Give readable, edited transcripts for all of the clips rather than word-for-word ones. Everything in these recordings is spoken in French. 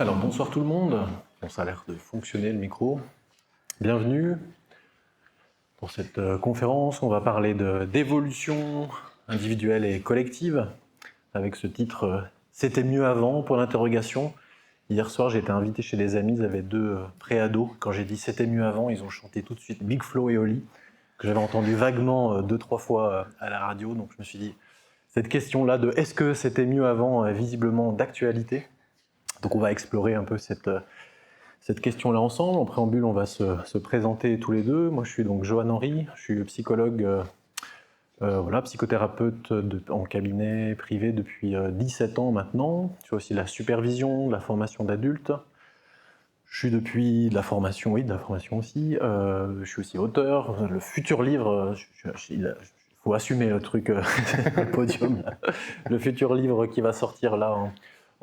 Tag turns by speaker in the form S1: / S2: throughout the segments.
S1: Alors bonsoir tout le monde, bon, ça a l'air de fonctionner le micro. Bienvenue pour cette conférence. On va parler d'évolution individuelle et collective avec ce titre C'était mieux avant, point d'interrogation. Hier soir j'ai été invité chez des amis, ils avaient deux pré-ados. Quand j'ai dit C'était mieux avant, ils ont chanté tout de suite Big Flo et Oli, que j'avais entendu vaguement 2-3 fois à la radio. Donc je me suis dit, cette question-là de est-ce que c'était mieux avant est visiblement d'actualité. Donc on va explorer un peu cette question-là ensemble. En préambule, on va se présenter tous les deux. Moi, je suis donc Johan Henry, je suis psychologue, psychothérapeute en cabinet privé depuis 17 ans maintenant. Je fais aussi de la supervision, de la formation d'adultes. Je suis depuis de la formation aussi. Je suis aussi auteur. Le futur livre, il faut assumer le truc, le podium. Là. Le futur livre qui va sortir là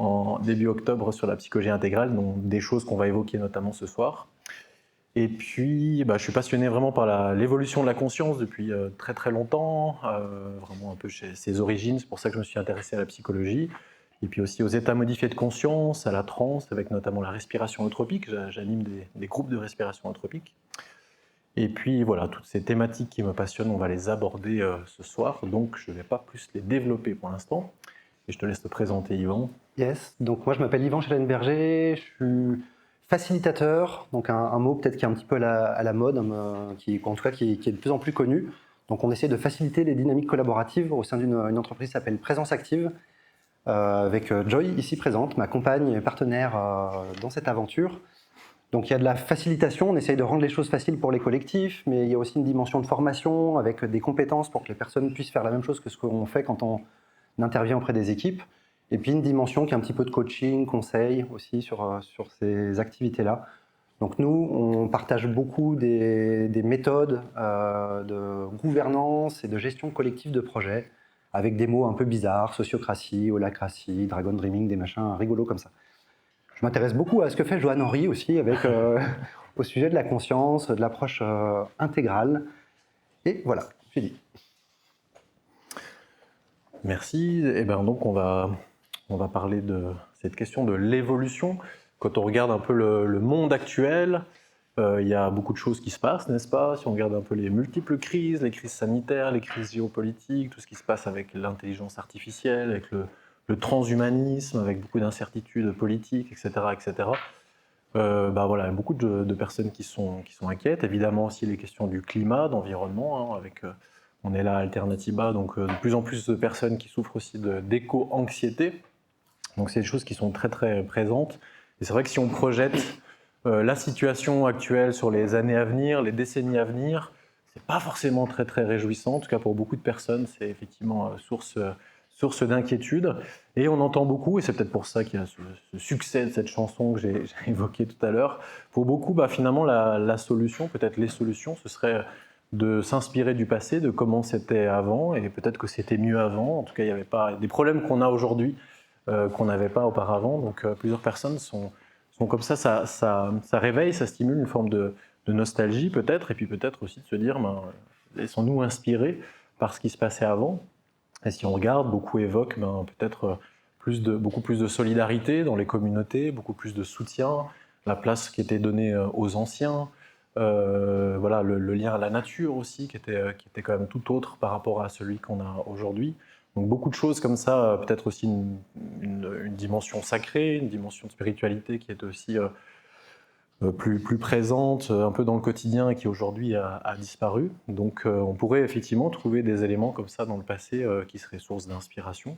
S1: en début octobre sur la psychologie intégrale, donc des choses qu'on va évoquer notamment ce soir. Et puis, je suis passionné vraiment par l'évolution de la conscience depuis très très longtemps, vraiment un peu chez ses origines, c'est pour ça que je me suis intéressé à la psychologie, et puis aussi aux états modifiés de conscience, à la transe, avec notamment la respiration eutropique, j'anime des groupes de respiration eutropique. Et puis voilà, toutes ces thématiques qui me passionnent, on va les aborder ce soir, donc je ne vais pas plus les développer pour l'instant. Et je te laisse te présenter, Yvan.
S2: Yes, donc moi je m'appelle Yvan Chalène-Berger, je suis facilitateur, donc un mot peut-être qui est un petit peu à la mode, qui est de plus en plus connu. Donc on essaie de faciliter les dynamiques collaboratives au sein d'une entreprise qui s'appelle Présence Active, avec Joy ici présente, ma compagne et partenaire dans cette aventure. Donc il y a de la facilitation, on essaye de rendre les choses faciles pour les collectifs, mais il y a aussi une dimension de formation avec des compétences pour que les personnes puissent faire la même chose que ce qu'on fait quand on intervient auprès des équipes. Et puis une dimension qui est un petit peu de coaching, conseil aussi sur ces activités-là. Donc nous, on partage beaucoup des méthodes de gouvernance et de gestion collective de projets, avec des mots un peu bizarres, sociocratie, holacratie, dragon dreaming, des machins rigolos comme ça. Je m'intéresse beaucoup à ce que fait Johan Henry aussi, avec, au sujet de la conscience, de l'approche intégrale. Et voilà, j'ai dit.
S1: Merci. Et donc on va parler de cette question de l'évolution. Quand on regarde un peu le monde actuel, il y a beaucoup de choses qui se passent, n'est-ce pas? Si on regarde un peu les multiples crises, les crises sanitaires, les crises géopolitiques, tout ce qui se passe avec l'intelligence artificielle, avec le transhumanisme, avec beaucoup d'incertitudes politiques, etc., etc. Il y a beaucoup de personnes qui sont inquiètes. Évidemment aussi les questions du climat, d'environnement, avec on est là à Alternativa, donc de plus en plus de personnes qui souffrent aussi d'éco-anxiété. Donc c'est des choses qui sont très très présentes. Et c'est vrai que si on projette la situation actuelle sur les années à venir, les décennies à venir, c'est pas forcément très très réjouissant. En tout cas pour beaucoup de personnes, c'est effectivement source d'inquiétude. Et on entend beaucoup, et c'est peut-être pour ça qu'il y a ce succès de cette chanson que j'ai évoquée tout à l'heure. Pour beaucoup, finalement, la solution, peut-être les solutions, ce serait de s'inspirer du passé, de comment c'était avant, et peut-être que c'était mieux avant. En tout cas, il n'y avait pas des problèmes qu'on a aujourd'hui qu'on n'avait pas auparavant. Donc plusieurs personnes sont comme ça réveille, ça stimule une forme de nostalgie peut-être, et puis peut-être aussi de se dire, laissons-nous inspirer par ce qui se passait avant. Et si on regarde, beaucoup évoquent peut-être beaucoup plus de solidarité dans les communautés, beaucoup plus de soutien, la place qui était donnée aux anciens, le lien à la nature aussi, qui était quand même tout autre par rapport à celui qu'on a aujourd'hui. Donc beaucoup de choses comme ça, peut-être aussi une dimension sacrée, une dimension de spiritualité qui est aussi plus présente, un peu dans le quotidien et qui aujourd'hui a disparu. Donc on pourrait effectivement trouver des éléments comme ça dans le passé qui seraient source d'inspiration.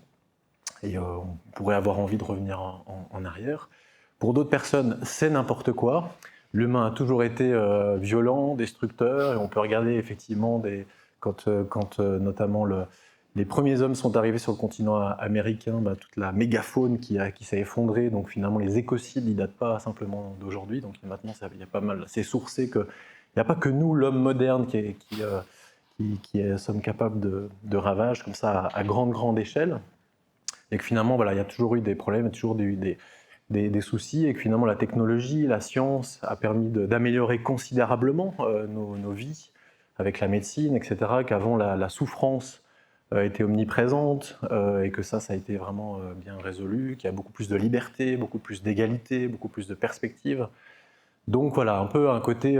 S1: Et on pourrait avoir envie de revenir en arrière. Pour d'autres personnes, c'est n'importe quoi. L'humain a toujours été violent, destructeur, et on peut regarder effectivement quand notamment les premiers hommes sont arrivés sur le continent américain, toute la mégafaune qui s'est effondrée, donc finalement les écocides, ils ne datent pas simplement d'aujourd'hui, donc maintenant il y a pas mal, c'est sourcé qu'il n'y a pas que nous, l'homme moderne, qui sommes capables de ravages comme ça à grande échelle, et que finalement il y a toujours eu des problèmes, il y a toujours eu des soucis, et que finalement la technologie, la science a permis d'améliorer considérablement nos vies avec la médecine, etc., qu'avant la souffrance était omniprésente et que ça a été vraiment bien résolu, qu'il y a beaucoup plus de liberté, beaucoup plus d'égalité, beaucoup plus de perspective. Donc voilà, un peu un côté,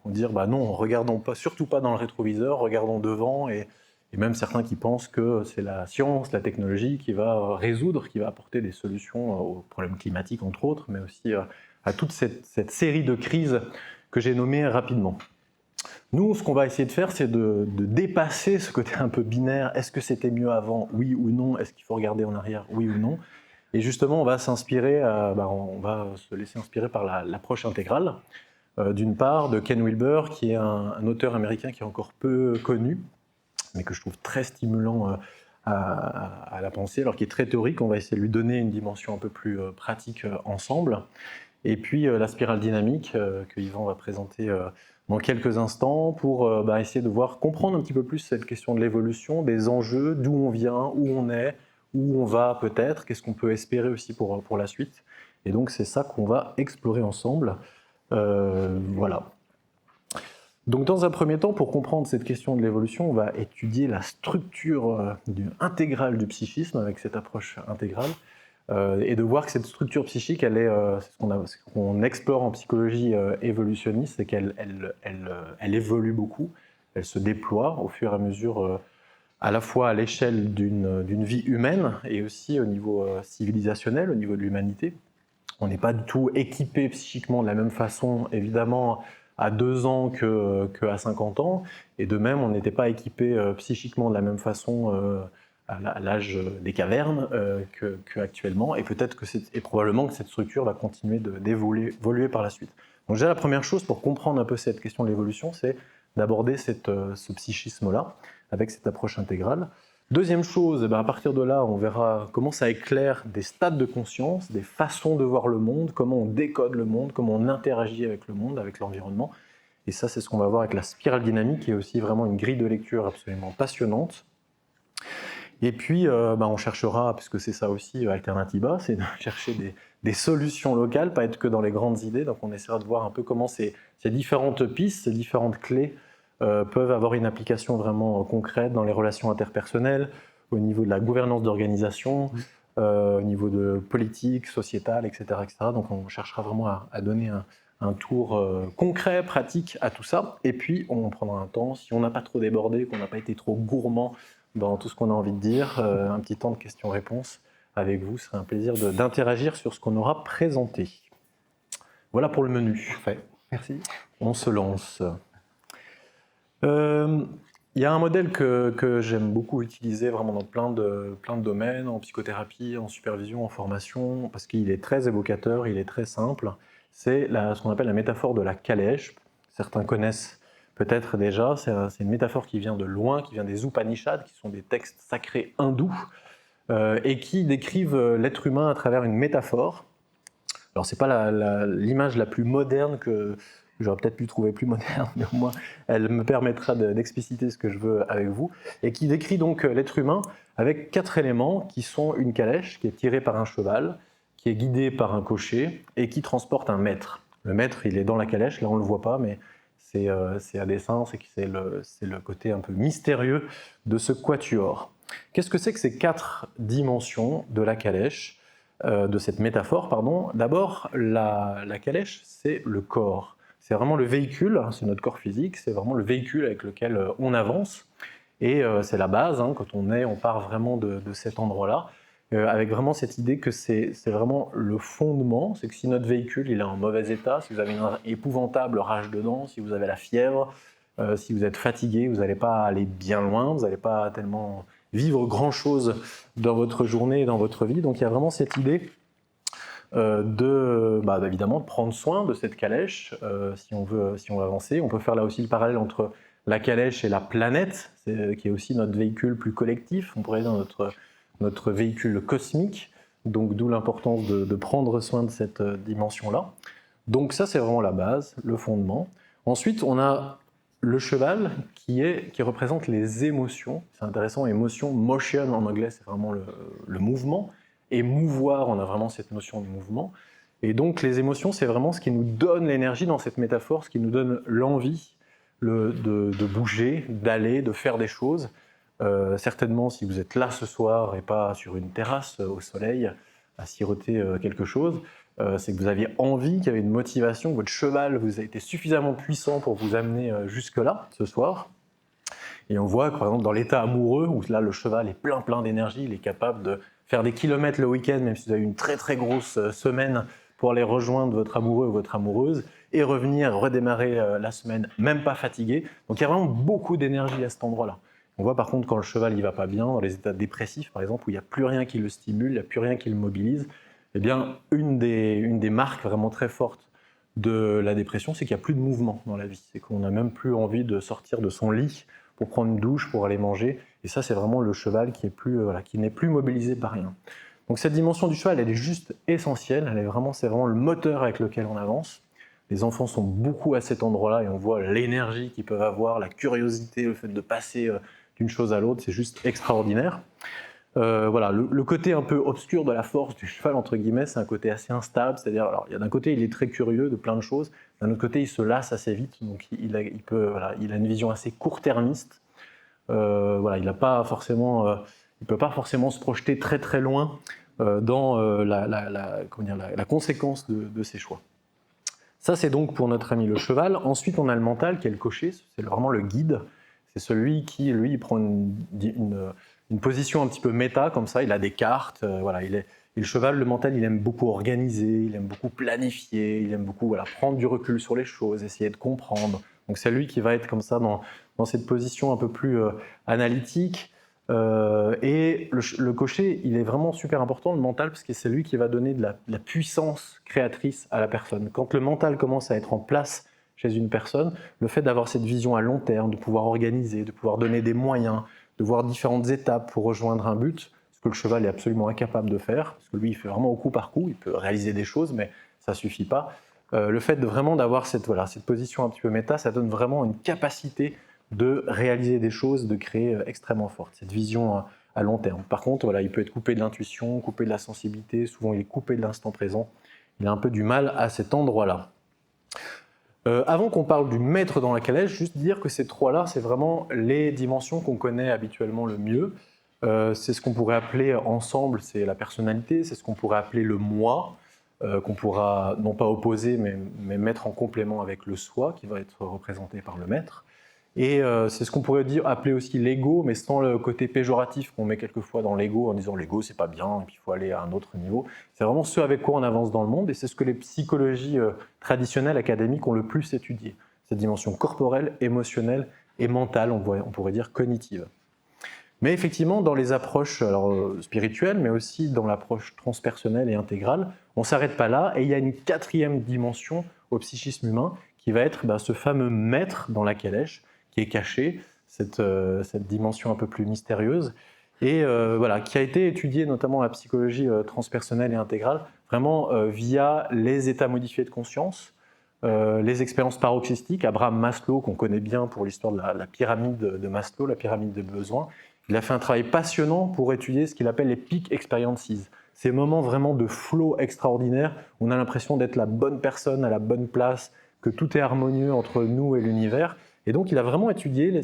S1: dire bah non, regardons pas, surtout pas dans le rétroviseur, regardons devant, et même certains qui pensent que c'est la science, la technologie qui va résoudre, qui va apporter des solutions aux problèmes climatiques entre autres, mais aussi à toute cette série de crises que j'ai nommées rapidement. Nous, ce qu'on va essayer de faire, c'est de dépasser ce côté un peu binaire. Est-ce que c'était mieux avant? Oui ou non? Est-ce qu'il faut regarder en arrière? Oui ou non? Et justement, on va s'inspirer, on va se laisser inspirer par l'approche intégrale. D'une part, de Ken Wilber, qui est un auteur américain qui est encore peu connu, mais que je trouve très stimulant à la pensée, alors qu'il est très théorique. On va essayer de lui donner une dimension un peu plus pratique ensemble. Et puis la spirale dynamique que Yvan va présenter dans quelques instants pour essayer de comprendre un petit peu plus cette question de l'évolution, des enjeux, d'où on vient, où on est, où on va peut-être, qu'est-ce qu'on peut espérer aussi pour la suite. Et donc c'est ça qu'on va explorer ensemble. Voilà. Donc dans un premier temps, pour comprendre cette question de l'évolution, on va étudier la structure intégrale du psychisme avec cette approche intégrale. Et de voir que cette structure psychique, c'est ce qu'on explore en psychologie évolutionniste, c'est qu'elle évolue beaucoup, elle se déploie au fur et à mesure, à la fois à l'échelle d'une vie humaine et aussi au niveau civilisationnel, au niveau de l'humanité. On n'est pas du tout équipé psychiquement de la même façon, évidemment, à 2 ans qu'à 50 ans, et de même, on n'était pas équipé psychiquement de la même façon à l'âge des cavernes qu'actuellement, et peut-être et probablement que cette structure va continuer d'évoluer par la suite. Donc déjà, la première chose pour comprendre un peu cette question de l'évolution, c'est d'aborder ce psychisme-là, avec cette approche intégrale. Deuxième chose, à partir de là, on verra comment ça éclaire des stades de conscience, des façons de voir le monde, comment on décode le monde, comment on interagit avec le monde, avec l'environnement. Et ça, c'est ce qu'on va voir avec la spirale dynamique, qui est aussi vraiment une grille de lecture absolument passionnante. Et puis, on cherchera, puisque c'est ça aussi, Alternativa, c'est de chercher des solutions locales, pas être que dans les grandes idées. Donc on essaiera de voir un peu comment ces différentes pistes, ces différentes clés peuvent avoir une application vraiment concrète dans les relations interpersonnelles, au niveau de la gouvernance d'organisation, au niveau de politique, sociétale, etc., etc. Donc on cherchera vraiment à donner un tour concret, pratique à tout ça. Et puis on prendra un temps, si on n'a pas trop débordé, qu'on n'a pas été trop gourmand dans tout ce qu'on a envie de dire, un petit temps de questions-réponses avec vous. Ce serait un plaisir d'interagir sur ce qu'on aura présenté. Voilà pour le menu.
S2: Parfait, merci.
S1: On se lance. Il y a un modèle que j'aime beaucoup utiliser vraiment dans plein de domaines, en psychothérapie, en supervision, en formation, parce qu'il est très évocateur, il est très simple. C'est ce qu'on appelle la métaphore de la calèche. Certains connaissent peut-être déjà, c'est une métaphore qui vient de loin, qui vient des Upanishads, qui sont des textes sacrés hindous, et qui décrivent l'être humain à travers une métaphore. Alors c'est pas l'image la plus moderne que j'aurais peut-être pu trouver plus moderne, mais au moins elle me permettra d'expliciter ce que je veux avec vous, et qui décrit donc l'être humain avec 4 éléments qui sont une calèche qui est tirée par un cheval, qui est guidée par un cocher et qui transporte un maître. Le maître, il est dans la calèche, là on ne le voit pas, mais c'est à dessein, c'est le côté un peu mystérieux de ce quatuor. Qu'est-ce que c'est que ces 4 dimensions de la calèche, de cette métaphore, pardon? D'abord, la calèche, c'est le corps. C'est vraiment le véhicule, c'est notre corps physique, c'est vraiment le véhicule avec lequel on avance. Et c'est la base, quand on part vraiment de cet endroit-là, avec vraiment cette idée que c'est vraiment le fondement, c'est que si notre véhicule il est en mauvais état, si vous avez une épouvantable rage dedans, si vous avez la fièvre, si vous êtes fatigué, vous n'allez pas aller bien loin, vous n'allez pas tellement vivre grand-chose dans votre journée et dans votre vie. Donc il y a vraiment cette idée évidemment de prendre soin de cette calèche si on veut avancer. On peut faire là aussi le parallèle entre la calèche et la planète, qui est aussi notre véhicule plus collectif. On pourrait dire notre véhicule cosmique, donc d'où l'importance de prendre soin de cette dimension-là. Donc ça, c'est vraiment la base, le fondement. Ensuite, on a le cheval qui représente les émotions. C'est intéressant, émotion, motion en anglais, c'est vraiment le mouvement. Et mouvoir, on a vraiment cette notion de mouvement. Et donc les émotions, c'est vraiment ce qui nous donne l'énergie dans cette métaphore, ce qui nous donne l'envie de bouger, d'aller, de faire des choses. certainement, si vous êtes là ce soir et pas sur une terrasse au soleil à siroter quelque chose, c'est que vous aviez envie, qu'il y avait une motivation, que votre cheval vous a été suffisamment puissant pour vous amener jusque-là ce soir. Et on voit que, par exemple, dans l'état amoureux, où là le cheval est plein d'énergie, il est capable de faire des kilomètres le week-end, même si vous avez une très grosse semaine pour aller rejoindre votre amoureux ou votre amoureuse, et revenir, redémarrer la semaine, même pas fatigué. Donc il y a vraiment beaucoup d'énergie à cet endroit-là. On voit par contre quand le cheval il va pas bien, dans les états dépressifs par exemple, où il n'y a plus rien qui le stimule, il n'y a plus rien qui le mobilise, eh bien une des marques vraiment très fortes de la dépression, c'est qu'il n'y a plus de mouvement dans la vie. C'est qu'on n'a même plus envie de sortir de son lit pour prendre une douche, pour aller manger. Et ça, c'est vraiment le cheval qui n'est plus mobilisé par rien. Donc cette dimension du cheval, elle est juste essentielle. C'est vraiment le moteur avec lequel on avance. Les enfants sont beaucoup à cet endroit-là et on voit l'énergie qu'ils peuvent avoir, la curiosité, le fait de passer d'une chose à l'autre, c'est juste extraordinaire. Voilà, le côté un peu obscur de la force du cheval, entre guillemets, c'est un côté assez instable. C'est-à-dire, alors, d'un côté, il est très curieux de plein de choses. D'un autre côté, il se lasse assez vite. Donc, il a une vision assez court-termiste. Voilà, il ne peut pas forcément se projeter très loin dans la conséquence de ses choix. Ça, c'est donc pour notre ami le cheval. Ensuite, on a le mental, qui est le cocher. C'est vraiment le guide. C'est celui qui, lui, prend une position un petit peu méta, comme ça. Il a des cartes. Voilà, et le cheval, le mental, il aime beaucoup organiser, il aime beaucoup planifier, il aime beaucoup prendre du recul sur les choses, essayer de comprendre. Donc, c'est lui qui va être comme ça dans cette position un peu plus analytique. Et le cocher, il est vraiment super important, le mental, parce que c'est lui qui va donner de la puissance créatrice à la personne. Quand le mental commence à être en place chez une personne, le fait d'avoir cette vision à long terme, de pouvoir organiser, de pouvoir donner des moyens, de voir différentes étapes pour rejoindre un but, ce que le cheval est absolument incapable de faire, parce que lui, il fait vraiment au coup par coup, il peut réaliser des choses, mais ça ne suffit pas. Le fait d'avoir cette position un petit peu méta, ça donne vraiment une capacité de réaliser des choses, de créer extrêmement forte, cette vision à long terme. Par contre, il peut être coupé de l'intuition, coupé de la sensibilité, souvent il est coupé de l'instant présent. Il a un peu du mal à cet endroit-là. Avant qu'on parle du maître dans la calèche, juste dire que ces trois-là, c'est vraiment les dimensions qu'on connaît habituellement le mieux. C'est ce qu'on pourrait appeler ensemble, c'est la personnalité, c'est ce qu'on pourrait appeler le moi, qu'on pourra non pas opposer, mais mettre en complément avec le soi, qui va être représenté par le maître. Et c'est ce qu'on pourrait appeler aussi l'ego, mais sans le côté péjoratif qu'on met quelquefois dans l'ego, en disant l'ego c'est pas bien, et puis il faut aller à un autre niveau. C'est vraiment ce avec quoi on avance dans le monde, et c'est ce que les psychologies traditionnelles, académiques ont le plus étudié. Cette dimension corporelle, émotionnelle et mentale, on pourrait dire cognitive. Mais effectivement, dans les approches spirituelles, mais aussi dans l'approche transpersonnelle et intégrale, on ne s'arrête pas là, et il y a une quatrième dimension au psychisme humain, qui va être ce fameux maître dans la calèche, qui est caché, cette dimension un peu plus mystérieuse, et qui a été étudiée notamment dans la psychologie transpersonnelle et intégrale, vraiment via les états modifiés de conscience, les expériences paroxystiques. Abraham Maslow, qu'on connaît bien pour l'histoire de la pyramide de Maslow, la pyramide des besoins, il a fait un travail passionnant pour étudier ce qu'il appelle les peak experiences, ces moments vraiment de flow extraordinaire, où on a l'impression d'être la bonne personne à la bonne place, que tout est harmonieux entre nous et l'univers. Et donc, il a vraiment étudié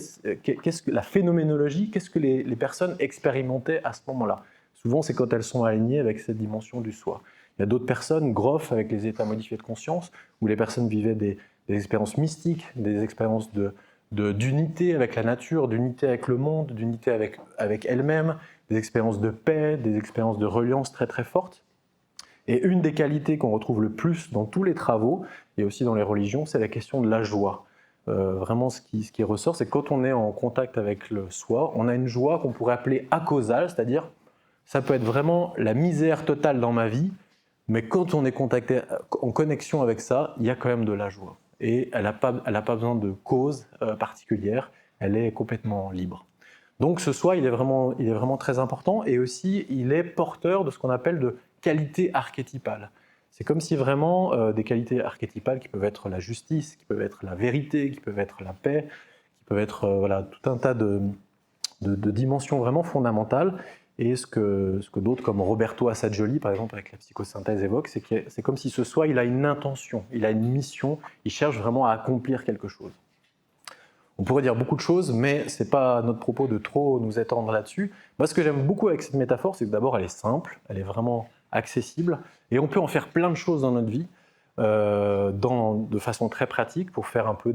S1: la phénoménologie, qu'est-ce que les personnes expérimentaient à ce moment-là. Souvent, c'est quand elles sont alignées avec cette dimension du soi. Il y a d'autres personnes, Groff, avec les états modifiés de conscience, où les personnes vivaient des expériences mystiques, des expériences d'unité avec la nature, d'unité avec le monde, d'unité avec elles-mêmes, des expériences de paix, des expériences de reliance très fortes. Et une des qualités qu'on retrouve le plus dans tous les travaux, et aussi dans les religions, c'est la question de la joie. Vraiment, ce qui ressort, c'est que quand on est en contact avec le soi, on a une joie qu'on pourrait appeler acausale, c'est-à-dire ça peut être vraiment la misère totale dans ma vie, mais quand on est en connexion avec ça, il y a quand même de la joie. Et elle n'a pas besoin de cause particulière, elle est complètement libre. Donc ce soi, il est vraiment très important, et aussi il est porteur de ce qu'on appelle de qualités archétypales. C'est comme si vraiment des qualités archétypales qui peuvent être la justice, qui peuvent être la vérité, qui peuvent être la paix, qui peuvent être tout un tas de dimensions vraiment fondamentales. Et ce que d'autres comme Roberto Assagioli, par exemple, avec la psychosynthèse évoquent, c'est comme si ce soi, il a une intention, il a une mission, il cherche vraiment à accomplir quelque chose. On pourrait dire beaucoup de choses, mais ce n'est pas notre propos de trop nous étendre là-dessus. Moi, ce que j'aime beaucoup avec cette métaphore, c'est que d'abord, elle est simple, elle est vraiment accessible, et on peut en faire plein de choses dans notre vie, de façon très pratique, pour faire un peu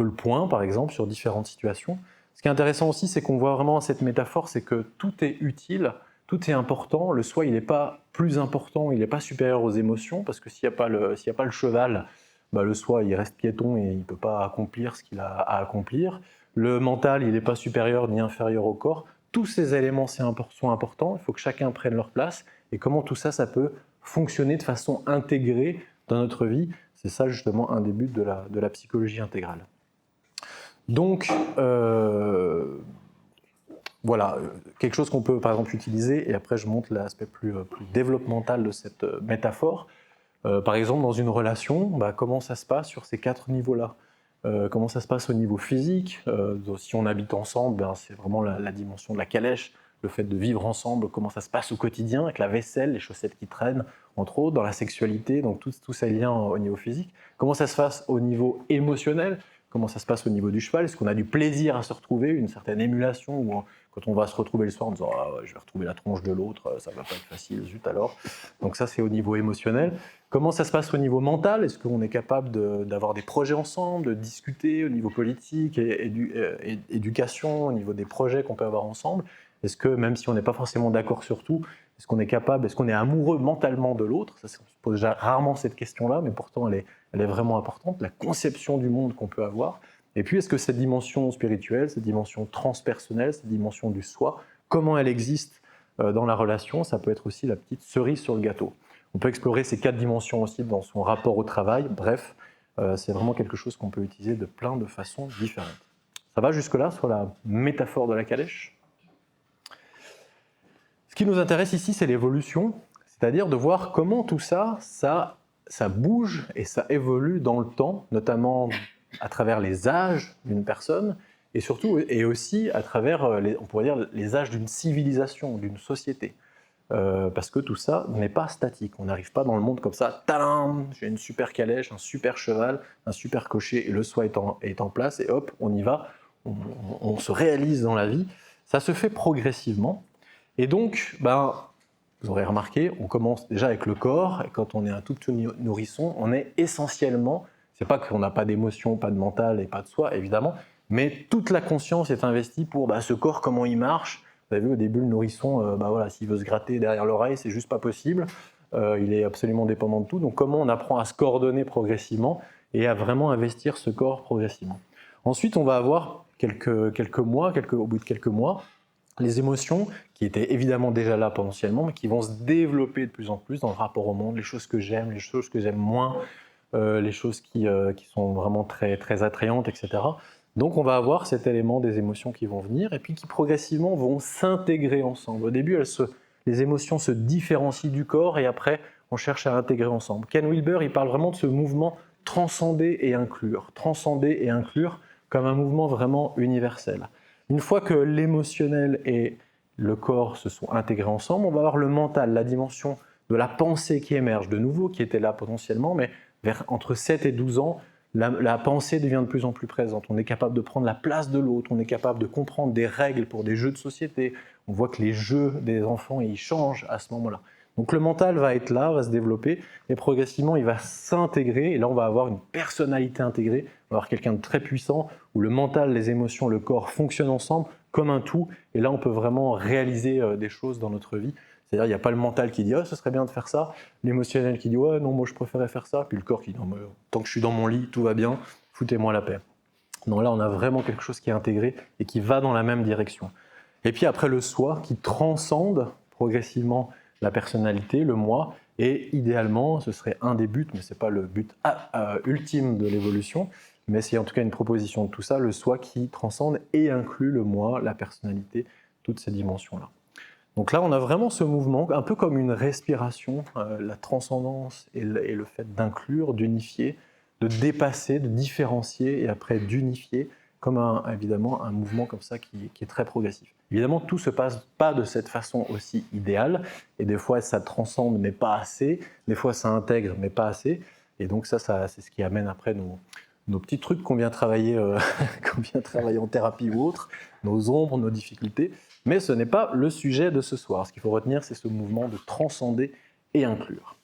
S1: le point, par exemple, sur différentes situations. Ce qui est intéressant aussi, c'est qu'on voit vraiment cette métaphore, c'est que tout est utile, tout est important. Le soi, il n'est pas plus important, il n'est pas supérieur aux émotions, parce que s'il n'y a pas le cheval, bah, le soi, il reste piéton et il ne peut pas accomplir ce qu'il a à accomplir. Le mental, il n'est pas supérieur ni inférieur au corps. Tous ces éléments sont importants, il faut que chacun prenne leur place. Et comment tout ça, ça peut fonctionner de façon intégrée dans notre vie. C'est ça justement un des buts de la psychologie intégrale. Donc, voilà, quelque chose qu'on peut par exemple utiliser, et après je montre l'aspect plus développemental de cette métaphore. Par exemple, dans une relation, bah, comment ça se passe sur ces 4 niveaux-là? Comment ça se passe au niveau physique? Si on habite ensemble, ben, c'est vraiment la dimension de la calèche, le fait de vivre ensemble, comment ça se passe au quotidien, avec la vaisselle, les chaussettes qui traînent, entre autres, dans la sexualité, donc tous ces liens au niveau physique. Comment ça se passe au niveau émotionnel? Comment ça se passe au niveau du cheval? Est-ce qu'on a du plaisir à se retrouver, une certaine émulation, ou quand on va se retrouver le soir en disant ah, je vais retrouver la tronche de l'autre, ça va pas être facile, zut alors. Donc ça, c'est au niveau émotionnel. Comment ça se passe au niveau mental? Est-ce qu'on est capable d'avoir des projets ensemble, de discuter au niveau politique et éducation, au niveau des projets qu'on peut avoir ensemble? Est-ce que, même si on n'est pas forcément d'accord sur tout, est-ce qu'on est capable, est-ce qu'on est amoureux mentalement de l'autre? On se pose déjà rarement cette question-là, mais pourtant elle est vraiment importante, la conception du monde qu'on peut avoir. Et puis, est-ce que cette dimension spirituelle, cette dimension transpersonnelle, cette dimension du soi, comment elle existe dans la relation? Ça peut être aussi la petite cerise sur le gâteau. On peut explorer ces 4 dimensions aussi dans son rapport au travail. Bref, c'est vraiment quelque chose qu'on peut utiliser de plein de façons différentes. Ça va jusque-là sur la métaphore de la calèche? Ce qui nous intéresse ici, c'est l'évolution, c'est-à-dire de voir comment tout ça bouge et ça évolue dans le temps, notamment à travers les âges d'une personne, et surtout, et aussi à travers, on pourrait dire, les âges d'une civilisation, d'une société. Parce que tout ça n'est pas statique. On n'arrive pas dans le monde comme ça, tadam, j'ai une super calèche, un super cheval, un super cocher, et le soi est en place, et hop, on y va, on se réalise dans la vie. Ça se fait progressivement. Et donc, ben, vous aurez remarqué, on commence déjà avec le corps, et quand on est un tout petit nourrisson, on est essentiellement, c'est pas qu'on n'a pas d'émotion, pas de mental et pas de soi, évidemment, mais toute la conscience est investie pour ce corps, comment il marche. Vous avez vu au début, le nourrisson, voilà, s'il veut se gratter derrière l'oreille, c'est juste pas possible. Il est absolument dépendant de tout. Donc comment on apprend à se coordonner progressivement et à vraiment investir ce corps progressivement. Ensuite, on va avoir au bout de quelques mois, les émotions qui étaient évidemment déjà là potentiellement, mais qui vont se développer de plus en plus dans le rapport au monde, les choses que j'aime, les choses que j'aime moins, les choses qui sont vraiment très, très attrayantes, etc. Donc on va avoir cet élément des émotions qui vont venir et puis qui progressivement vont s'intégrer ensemble. Au début, les émotions se différencient du corps et après on cherche à intégrer ensemble. Ken Wilber, il parle vraiment de ce mouvement transcender et inclure comme un mouvement vraiment universel. Une fois que l'émotionnel et le corps se sont intégrés ensemble, on va avoir le mental, la dimension de la pensée qui émerge de nouveau, qui était là potentiellement, mais entre 7 et 12 ans, la pensée devient de plus en plus présente. On est capable de prendre la place de l'autre, on est capable de comprendre des règles pour des jeux de société. On voit que les jeux des enfants, ils changent à ce moment-là. Donc le mental va être là, va se développer, et progressivement, il va s'intégrer, et là, on va avoir une personnalité intégrée, on va avoir quelqu'un de très puissant, où le mental, les émotions, le corps fonctionnent ensemble comme un tout, et là, on peut vraiment réaliser des choses dans notre vie. C'est-à-dire, il n'y a pas le mental qui dit « Ah, ce serait bien de faire ça », l'émotionnel qui dit « Ouais, non, moi, je préférais faire ça », puis le corps qui dit « Non, mais tant que je suis dans mon lit, tout va bien, foutez-moi la paix ». Donc là, on a vraiment quelque chose qui est intégré et qui va dans la même direction. Et puis après, le soi qui transcende progressivement la personnalité, le moi, et idéalement, ce serait un des buts, mais ce n'est pas le but ultime de l'évolution, mais c'est en tout cas une proposition de tout ça, le soi qui transcende et inclut le moi, la personnalité, toutes ces dimensions-là. Donc là, on a vraiment ce mouvement, un peu comme une respiration, la transcendance et le fait d'inclure, d'unifier, de dépasser, de différencier et après d'unifier, comme évidemment un mouvement comme ça qui est très progressif. Évidemment, tout ne se passe pas de cette façon aussi idéale, et des fois ça transcende mais pas assez, des fois ça intègre mais pas assez, et donc ça c'est ce qui amène après nos petits trucs qu'on vient travailler, qu'on vient travailler en thérapie ou autre, nos ombres, nos difficultés. Mais ce n'est pas le sujet de ce soir. Ce qu'il faut retenir, c'est ce mouvement de transcender et inclure.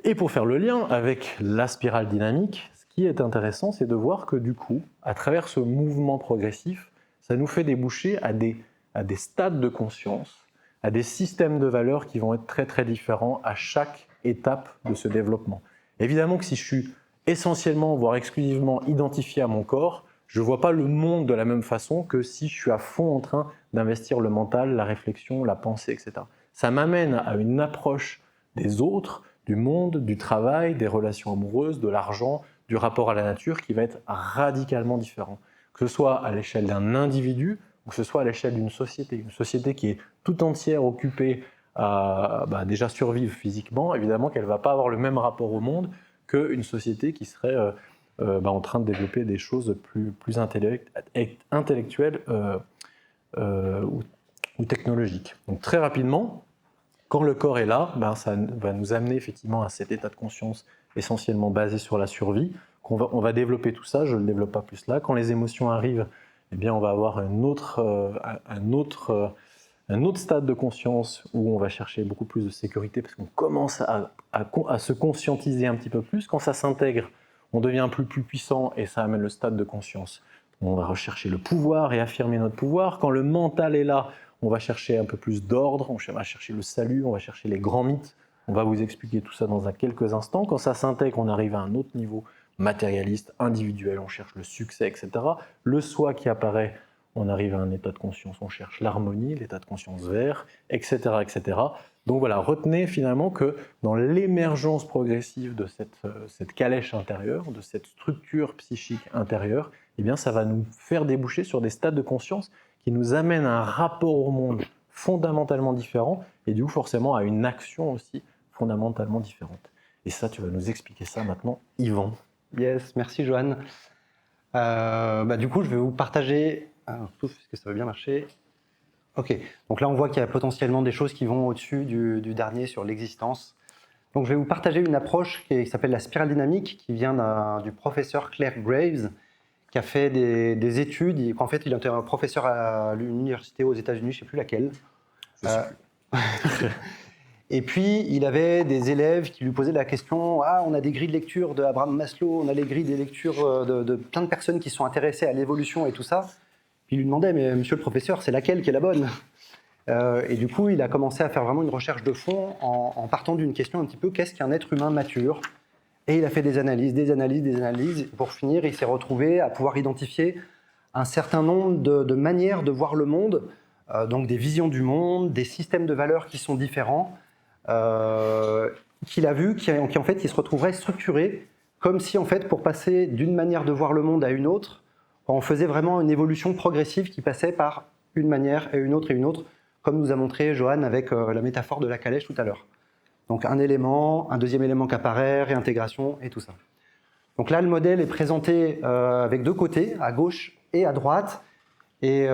S1: Et pour faire le lien avec la spirale dynamique, ce qui est intéressant, c'est de voir que du coup, à travers ce mouvement progressif, ça nous fait déboucher à des stades de conscience, à des systèmes de valeurs qui vont être très très différents à chaque étape de ce développement. Évidemment que si je suis essentiellement, voire exclusivement identifié à mon corps, je ne vois pas le monde de la même façon que si je suis à fond en train d'investir le mental, la réflexion, la pensée, etc. Ça m'amène à une approche des autres, du monde, du travail, des relations amoureuses, de l'argent, du rapport à la nature qui va être radicalement différent. Que ce soit à l'échelle d'un individu ou que ce soit à l'échelle d'une société. Une société qui est tout entière occupée à déjà survivre physiquement, évidemment qu'elle ne va pas avoir le même rapport au monde qu'une société qui serait en train de développer des choses plus intellectuelles ou technologiques. Donc très rapidement, quand le corps est là, ça va nous amener effectivement à cet état de conscience essentiellement basé sur la survie. On va développer tout ça, je ne le développe pas plus là. Quand les émotions arrivent, eh bien, on va avoir un autre stade de conscience où on va chercher beaucoup plus de sécurité parce qu'on commence à se conscientiser un petit peu plus. Quand ça s'intègre, on devient plus puissant et ça amène le stade de conscience. On va rechercher le pouvoir et affirmer notre pouvoir. Quand le mental est là, on va chercher un peu plus d'ordre, on va chercher le salut, on va chercher les grands mythes. On va vous expliquer tout ça dans quelques instants. Quand ça s'intègre, on arrive à un autre niveau matérialiste, individuel, on cherche le succès, etc. Le soi qui apparaît, on arrive à un état de conscience, on cherche l'harmonie, l'état de conscience vert, etc., etc. Donc voilà, retenez finalement que dans l'émergence progressive de cette calèche intérieure, de cette structure psychique intérieure, eh bien ça va nous faire déboucher sur des stades de conscience qui nous amènent à un rapport au monde fondamentalement différent et du coup forcément à une action aussi fondamentalement différente. Et ça, tu vas nous expliquer ça maintenant, Yvan.
S2: Yes, merci Johan. Du coup, je vais vous partager... est-ce que ça va bien marcher? Ok, donc là on voit qu'il y a potentiellement des choses qui vont au-dessus du dernier sur l'existence. Donc je vais vous partager une approche qui s'appelle la spirale dynamique, qui vient du professeur Claire Graves, qui a fait des études. En fait, il était un professeur à l'université aux États-Unis, je ne sais plus laquelle. Et puis, il avait des élèves qui lui posaient la question « Ah, on a des grilles de lecture de Abraham Maslow, on a les grilles de lecture de plein de personnes qui sont intéressées à l'évolution et tout ça. » Puis il lui demandait « Mais monsieur le professeur, c'est laquelle qui est la bonne ?» Et du coup, il a commencé à faire vraiment une recherche de fond en partant d'une question un petit peu « Qu'est-ce qu'un être humain mature ?» Et il a fait des analyses. Et pour finir, il s'est retrouvé à pouvoir identifier un certain nombre de manières de voir le monde, donc des visions du monde, des systèmes de valeurs qui sont différents, qu'il a vu, qui en fait, il se retrouverait structuré comme si, en fait, pour passer d'une manière de voir le monde à une autre, on faisait vraiment une évolution progressive qui passait par une manière et une autre, comme nous a montré Johan avec la métaphore de la calèche tout à l'heure. Donc un élément, un deuxième élément qui apparaît, réintégration et tout ça. Donc là, le modèle est présenté avec deux côtés, à gauche et à droite, et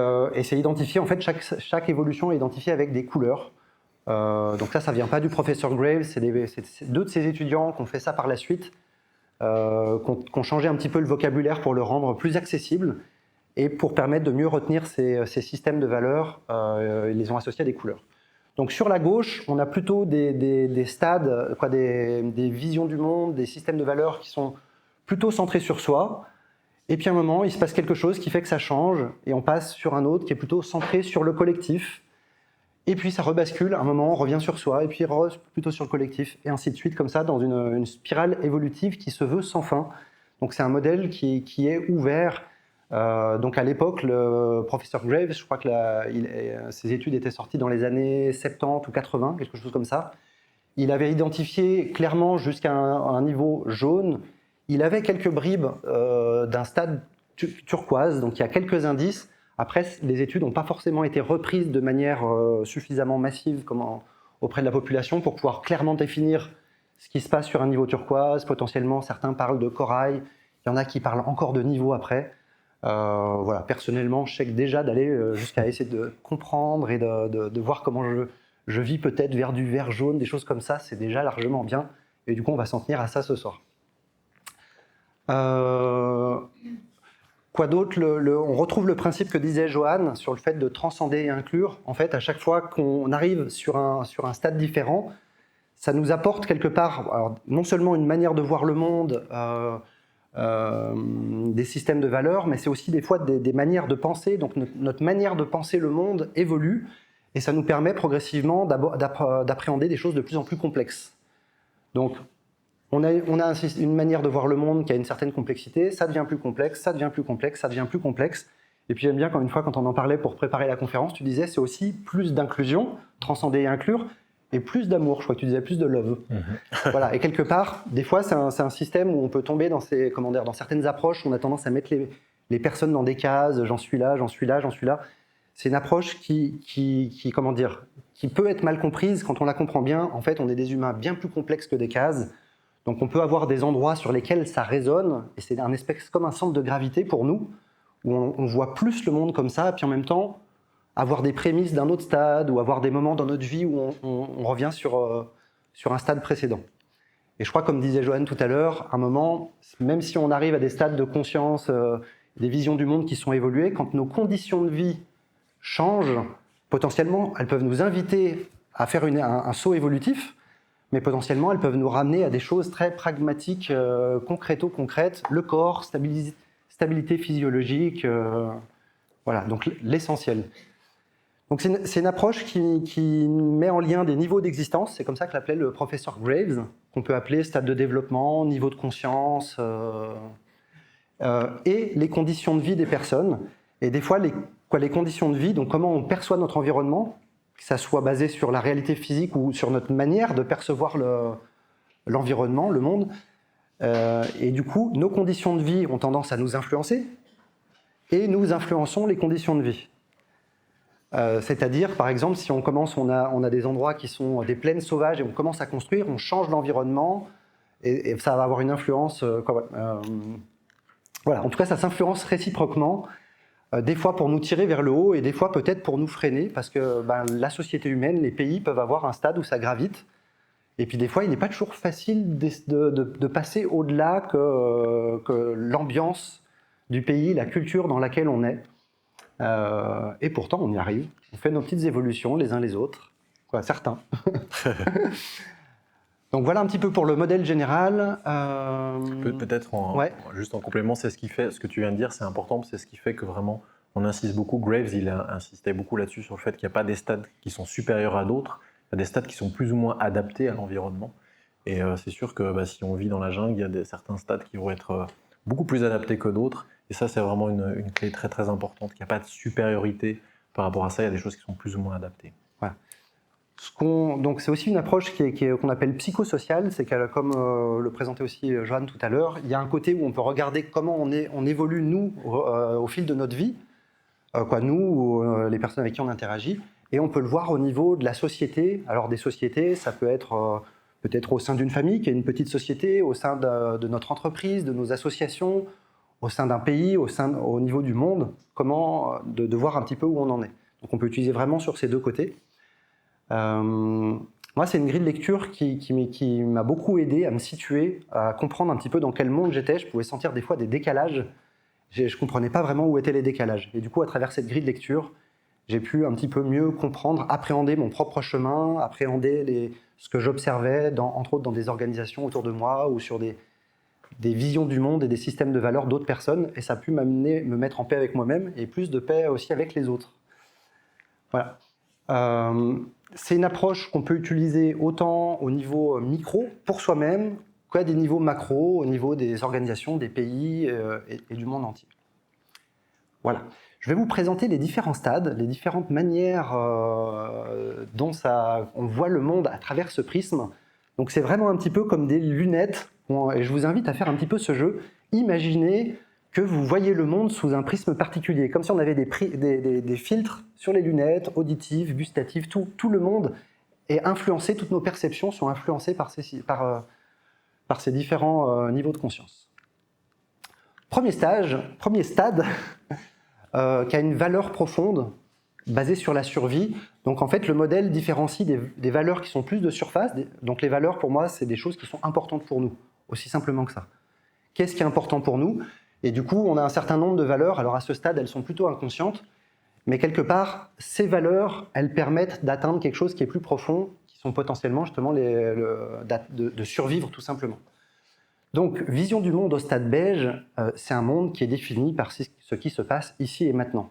S2: c'est identifié, en fait, chaque évolution est identifiée avec des couleurs. Donc ça vient pas du professeur Graves, c'est deux de ses étudiants qui ont fait ça par la suite, qui ont changé un petit peu le vocabulaire pour le rendre plus accessible et pour permettre de mieux retenir ces systèmes de valeurs, ils les ont associés à des couleurs. Donc sur la gauche, on a plutôt des stades, des visions du monde, des systèmes de valeurs qui sont plutôt centrés sur soi, et puis à un moment, il se passe quelque chose qui fait que ça change, et on passe sur un autre qui est plutôt centré sur le collectif, et puis ça rebascule, à un moment on revient sur soi, et puis plutôt sur le collectif, et ainsi de suite, comme ça, dans une spirale évolutive qui se veut sans fin. Donc c'est un modèle qui est ouvert. Donc à l'époque, le professeur Graves, je crois que ses études étaient sorties dans les années 70 ou 80, quelque chose comme ça. Il avait identifié clairement jusqu'à un niveau jaune. Il avait quelques bribes d'un stade turquoise, donc il y a quelques indices. Après, les études n'ont pas forcément été reprises de manière suffisamment massive auprès de la population pour pouvoir clairement définir ce qui se passe sur un niveau turquoise. Potentiellement, certains parlent de corail, il y en a qui parlent encore de niveau après. Voilà, personnellement, je sais que déjà d'aller jusqu'à essayer de comprendre et de voir comment je vis peut-être vers du vert jaune, des choses comme ça, c'est déjà largement bien. Et du coup, on va s'en tenir à ça ce soir. Quoi d'autre? On retrouve le principe que disait Johan sur le fait de transcender et inclure. En fait, à chaque fois qu'on arrive sur un stade différent, ça nous apporte quelque part, alors, non seulement une manière de voir le monde, des systèmes de valeurs, mais c'est aussi des fois des manières de penser. Donc notre manière de penser le monde évolue et ça nous permet progressivement d'appréhender des choses de plus en plus complexes. Donc on a une manière de voir le monde qui a une certaine complexité, ça devient plus complexe, ça devient plus complexe, ça devient plus complexe. Et puis j'aime bien quand on en parlait pour préparer la conférence, tu disais c'est aussi plus d'inclusion, transcender et inclure, et plus d'amour, je crois que tu disais plus de love. Voilà. Et quelque part, des fois c'est un système où on peut tomber dans certaines approches, où on a tendance à mettre les personnes dans des cases, j'en suis là, j'en suis là, j'en suis là. C'est une approche qui peut être mal comprise. Quand on la comprend bien, en fait on est des humains bien plus complexes que des cases. Donc on peut avoir des endroits sur lesquels ça résonne, et c'est un espèce comme un centre de gravité pour nous, où on voit plus le monde comme ça, et puis en même temps, avoir des prémices d'un autre stade, ou avoir des moments dans notre vie où on revient sur un stade précédent. Et je crois, comme disait Johan tout à l'heure, à un moment, même si on arrive à des stades de conscience, des visions du monde qui sont évoluées, quand nos conditions de vie changent, potentiellement, elles peuvent nous inviter à faire un saut évolutif, mais potentiellement, elles peuvent nous ramener à des choses très pragmatiques, concrètes, le corps, stabilité physiologique, voilà, donc l'essentiel. Donc c'est une approche qui met en lien des niveaux d'existence, c'est comme ça que l'appelait le professeur Graves, qu'on peut appeler stade de développement, niveau de conscience, et les conditions de vie des personnes. Et des fois, les conditions de vie, donc comment on perçoit notre environnement, que ça soit basé sur la réalité physique ou sur notre manière de percevoir l'environnement, le monde. Et du coup, nos conditions de vie ont tendance à nous influencer, et nous influençons les conditions de vie. C'est-à-dire, par exemple, si on a des endroits qui sont des plaines sauvages et on commence à construire, on change l'environnement, et ça va avoir une influence. Voilà, en tout cas, ça s'influence réciproquement. Des fois pour nous tirer vers le haut et des fois peut-être pour nous freiner, parce que la société humaine, les pays peuvent avoir un stade où ça gravite. Et puis des fois, il n'est pas toujours facile de passer au-delà que l'ambiance du pays, la culture dans laquelle on est. Et pourtant, on y arrive. On fait nos petites évolutions les uns les autres. Quoi, certains. Donc voilà un petit peu pour le modèle général.
S1: Peut-être juste en complément, c'est ce qui fait, ce que tu viens de dire, c'est important, c'est ce qui fait que vraiment on insiste beaucoup. Graves, il a insisté beaucoup là-dessus sur le fait qu'il n'y a pas des stades qui sont supérieurs à d'autres, il y a des stades qui sont plus ou moins adaptés à l'environnement. Et c'est sûr que si on vit dans la jungle, il y a certains stades qui vont être beaucoup plus adaptés que d'autres. Et ça, c'est vraiment une clé très très importante, qu'il n'y a pas de supériorité par rapport à ça, il y a des choses qui sont plus ou moins adaptées.
S2: Voilà. Donc c'est aussi une approche qu'on appelle psychosociale, c'est comme le présentait aussi Johan tout à l'heure, il y a un côté où on peut regarder comment on évolue nous au fil de notre vie, nous ou les personnes avec qui on interagit, et on peut le voir au niveau de la société. Alors des sociétés, ça peut être peut-être au sein d'une famille qui est une petite société, au sein de notre entreprise, de nos associations, au sein d'un pays, au niveau du monde, comment de voir un petit peu où on en est. Donc on peut utiliser vraiment sur ces deux côtés. Moi, c'est une grille de lecture qui m'a beaucoup aidé à me situer, à comprendre un petit peu dans quel monde j'étais. Je pouvais sentir des fois des décalages. Je ne comprenais pas vraiment où étaient les décalages. Et du coup, à travers cette grille de lecture, j'ai pu un petit peu mieux comprendre, appréhender mon propre chemin, appréhender ce que j'observais, entre autres dans des organisations autour de moi ou sur des visions du monde et des systèmes de valeurs d'autres personnes. Et ça a pu m'amener me mettre en paix avec moi-même et plus de paix aussi avec les autres. Voilà. C'est une approche qu'on peut utiliser autant au niveau micro, pour soi-même, qu'à des niveaux macro, au niveau des organisations, des pays et du monde entier. Voilà. Je vais vous présenter les différents stades, les différentes manières dont on voit le monde à travers ce prisme. Donc c'est vraiment un petit peu comme des lunettes, et je vous invite à faire un petit peu ce jeu. Imaginez que vous voyez le monde sous un prisme particulier, comme si on avait des filtres sur les lunettes, auditives, gustatives, tout le monde est influencé, toutes nos perceptions sont influencées par ces différents niveaux de conscience. Premier stade, qui a une valeur profonde, basée sur la survie. Donc en fait, le modèle différencie des valeurs qui sont plus de surface. Donc les valeurs, pour moi, c'est des choses qui sont importantes pour nous, aussi simplement que ça. qu'est-ce qui est important pour nous. Et du coup, on a un certain nombre de valeurs. Alors à ce stade, elles sont plutôt inconscientes, mais quelque part, ces valeurs, elles permettent d'atteindre quelque chose qui est plus profond, qui sont potentiellement justement de survivre tout simplement. Donc, vision du monde au stade beige, c'est un monde qui est défini par ce qui se passe ici et maintenant.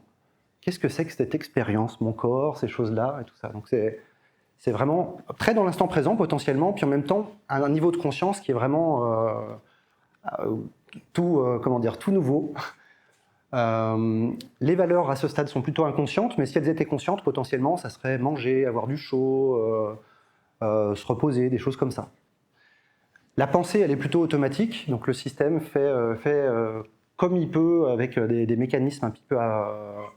S2: Qu'est-ce que c'est que cette expérience, mon corps, ces choses-là et tout ça. Donc c'est vraiment très dans l'instant présent potentiellement, puis en même temps à un niveau de conscience qui est vraiment tout nouveau. Les valeurs à ce stade sont plutôt inconscientes, mais si elles étaient conscientes, potentiellement, ça serait manger, avoir du chaud, se reposer, des choses comme ça. La pensée, elle est plutôt automatique, donc le système fait comme il peut avec des mécanismes un petit peu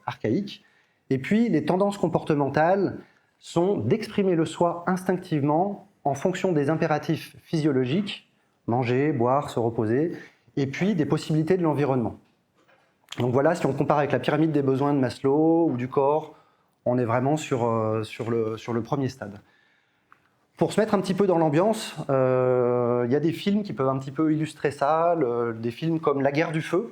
S2: archaïques. Et puis, les tendances comportementales sont d'exprimer le soi instinctivement en fonction des impératifs physiologiques, manger, boire, se reposer, et puis des possibilités de l'environnement. Donc voilà, si on compare avec la pyramide des besoins de Maslow ou du corps, on est vraiment sur le premier stade. Pour se mettre un petit peu dans l'ambiance, il y a des films qui peuvent un petit peu illustrer ça, des films comme La guerre du feu,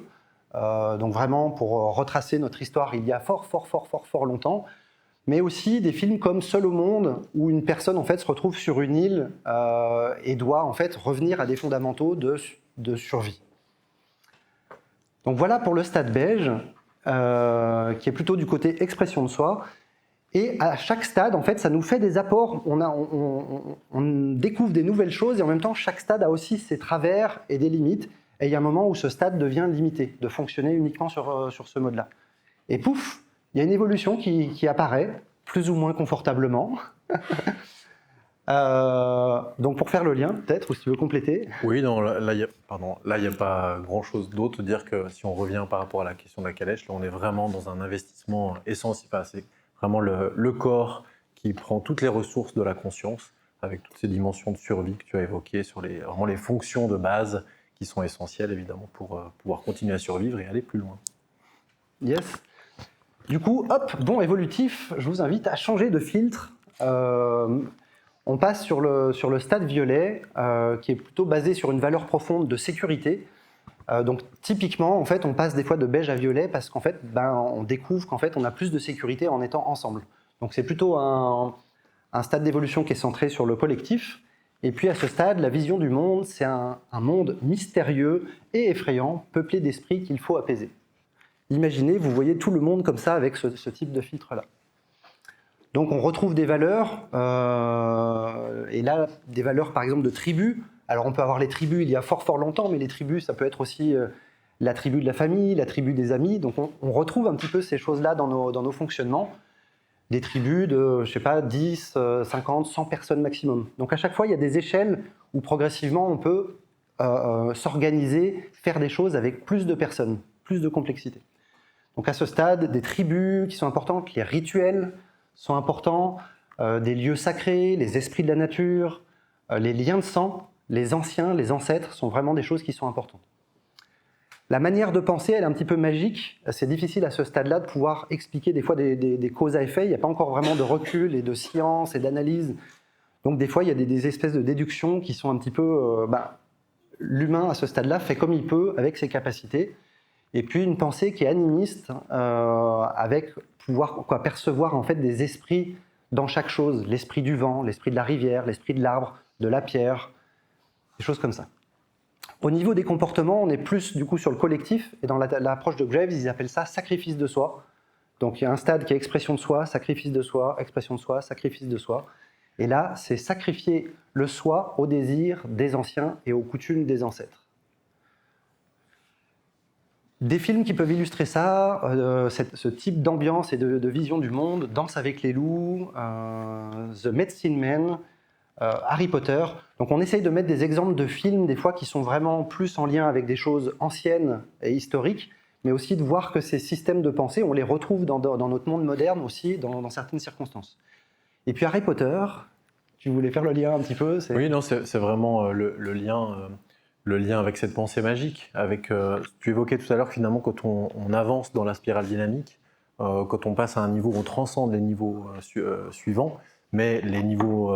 S2: donc vraiment pour retracer notre histoire il y a fort longtemps, mais aussi des films comme Seul au monde, où une personne en fait se retrouve sur une île et doit en fait revenir à des fondamentaux de survie. Donc voilà pour le stade beige, qui est plutôt du côté expression de soi. Et à chaque stade, en fait, ça nous fait des apports. On découvre des nouvelles choses et en même temps, chaque stade a aussi ses travers et des limites. Et il y a un moment où ce stade devient limité, de fonctionner uniquement sur ce mode-là. Et pouf, il y a une évolution qui apparaît, plus ou moins confortablement. Donc pour faire le lien, peut-être, ou si tu veux compléter.
S1: Oui, non, là, il n'y a pas grand-chose d'autre. Dire que si on revient par rapport à la question de la calèche, là, on est vraiment dans un investissement essentiel. Enfin, c'est vraiment le corps qui prend toutes les ressources de la conscience, avec toutes ces dimensions de survie que tu as évoquées, sur vraiment les fonctions de base qui sont essentielles, évidemment, pour pouvoir continuer à survivre et aller plus loin.
S2: Yes. Du coup, hop, bon évolutif, je vous invite à changer de filtre. On passe sur le stade violet, qui est plutôt basé sur une valeur profonde de sécurité. Donc typiquement, en fait, on passe des fois de beige à violet parce qu'en fait, on découvre qu'en fait, on a plus de sécurité en étant ensemble. Donc c'est plutôt un stade d'évolution qui est centré sur le collectif. Et puis à ce stade, la vision du monde, c'est un monde mystérieux et effrayant, peuplé d'esprits qu'il faut apaiser. Imaginez, vous voyez tout le monde comme ça avec ce type de filtre-là. Donc on retrouve des valeurs, et là, des valeurs par exemple de tribus. Alors on peut avoir les tribus il y a fort longtemps, mais les tribus, ça peut être aussi la tribu de la famille, la tribu des amis. Donc on retrouve un petit peu ces choses-là dans nos fonctionnements. Des tribus de, je sais pas, 10, 50, 100 personnes maximum. Donc à chaque fois, il y a des échelles où progressivement on peut s'organiser, faire des choses avec plus de personnes, plus de complexité. Donc à ce stade, des tribus qui sont importantes, les rituels sont importants, des lieux sacrés, les esprits de la nature, les liens de sang, les anciens, les ancêtres sont vraiment des choses qui sont importantes. La manière de penser, elle est un petit peu magique. C'est difficile à ce stade-là de pouvoir expliquer des fois des causes à effet. Il n'y a pas encore vraiment de recul et de science et d'analyse. Donc des fois, il y a des espèces de déductions qui sont un petit peu... l'humain à ce stade-là fait comme il peut avec ses capacités. Et puis une pensée qui est animiste, avec pouvoir percevoir en fait des esprits dans chaque chose. L'esprit du vent, l'esprit de la rivière, l'esprit de l'arbre, de la pierre, des choses comme ça. Au niveau des comportements, on est plus du coup sur le collectif, et dans l'approche de Graves, ils appellent ça sacrifice de soi. Donc il y a un stade qui est expression de soi, sacrifice de soi, expression de soi, sacrifice de soi. Et là, c'est sacrifier le soi aux désirs des anciens et aux coutumes des ancêtres. Des films qui peuvent illustrer ça, ce type d'ambiance et de vision du monde, Danse avec les loups, The Medicine Man, Harry Potter. Donc on essaye de mettre des exemples de films, des fois qui sont vraiment plus en lien avec des choses anciennes et historiques, mais aussi de voir que ces systèmes de pensée, on les retrouve dans notre monde moderne aussi, dans certaines circonstances. Et puis Harry Potter, tu voulais faire le lien un petit peu?
S1: Oui, non, c'est vraiment le lien avec cette pensée magique. Tu évoquais tout à l'heure finalement quand on avance dans la spirale dynamique, quand on passe à un niveau où on transcende les niveaux suivants, mais les niveaux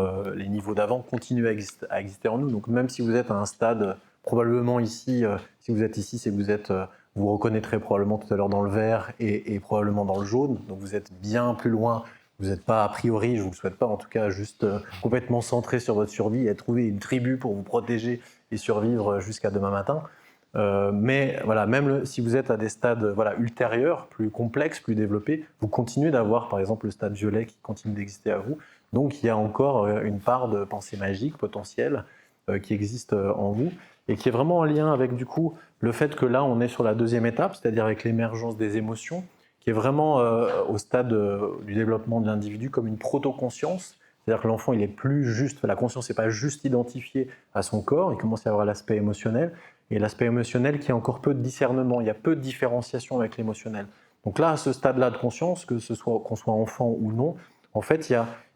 S1: d'avant continuent à exister en nous. Donc même si vous êtes à un stade probablement ici, si vous êtes ici, c'est que vous êtes, vous reconnaîtrez probablement tout à l'heure dans le vert et probablement dans le jaune. Donc vous êtes bien plus loin. Vous n'êtes pas a priori, je ne vous le souhaite pas, en tout cas juste complètement centré sur votre survie et trouver une tribu pour vous protéger et survivre jusqu'à demain matin. Mais voilà, même si vous êtes à des stades ultérieurs, plus complexes, plus développés, vous continuez d'avoir par exemple le stade violet qui continue d'exister à vous. Donc il y a encore une part de pensée magique potentielle qui existe en vous et qui est vraiment en lien avec du coup le fait que là on est sur la deuxième étape, c'est-à-dire avec l'émergence des émotions, qui est vraiment au stade du développement de l'individu comme une proto-conscience. C'est-à-dire que l'enfant, il est plus juste, la conscience n'est pas juste identifiée à son corps, il commence à y avoir l'aspect émotionnel, et l'aspect émotionnel qui a encore peu de discernement, il y a peu de différenciation avec l'émotionnel. Donc là, à ce stade-là de conscience, qu'on soit enfant ou non, en fait, il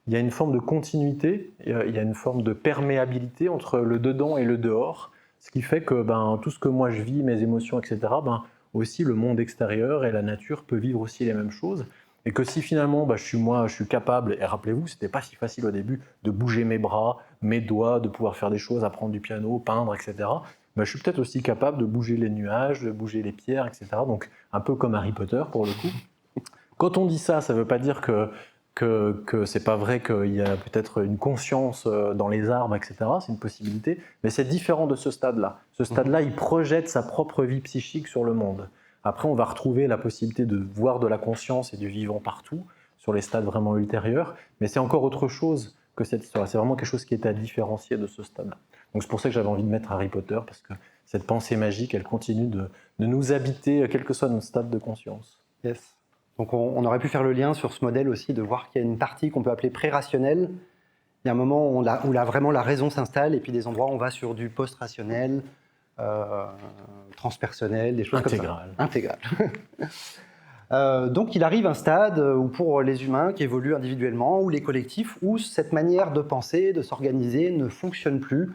S1: y a une forme de continuité, il y a une forme de perméabilité entre le dedans et le dehors, ce qui fait que tout ce que moi je vis, mes émotions, etc., aussi le monde extérieur et la nature peut vivre aussi les mêmes choses. Et que si finalement je suis capable, et rappelez-vous, c'était pas si facile au début de bouger mes bras, mes doigts, de pouvoir faire des choses, apprendre du piano, peindre, etc. Je suis peut-être aussi capable de bouger les nuages, de bouger les pierres, etc. Donc un peu comme Harry Potter pour le coup. Quand on dit ça, ça ne veut pas dire que c'est pas vrai qu'il y a peut-être une conscience dans les arbres, etc. C'est une possibilité, mais c'est différent de ce stade-là. Ce stade-là, il projette sa propre vie psychique sur le monde. Après, on va retrouver la possibilité de voir de la conscience et du vivant partout, sur les stades vraiment ultérieurs, mais c'est encore autre chose que cette histoire. C'est vraiment quelque chose qui est à différencier de ce stade-là. Donc c'est pour ça que j'avais envie de mettre Harry Potter, parce que cette pensée magique, elle continue de nous habiter, quel que soit notre stade de conscience.
S2: Yes. Donc on aurait pu faire le lien sur ce modèle aussi, de voir qu'il y a une partie qu'on peut appeler pré-rationnelle. Il y a un moment où vraiment la raison s'installe, et puis des endroits où on va sur du post-rationnel, transpersonnel, des choses comme ça. Intégral. Donc il arrive un stade où pour les humains qui évoluent individuellement, ou les collectifs, où cette manière de penser, de s'organiser ne fonctionne plus,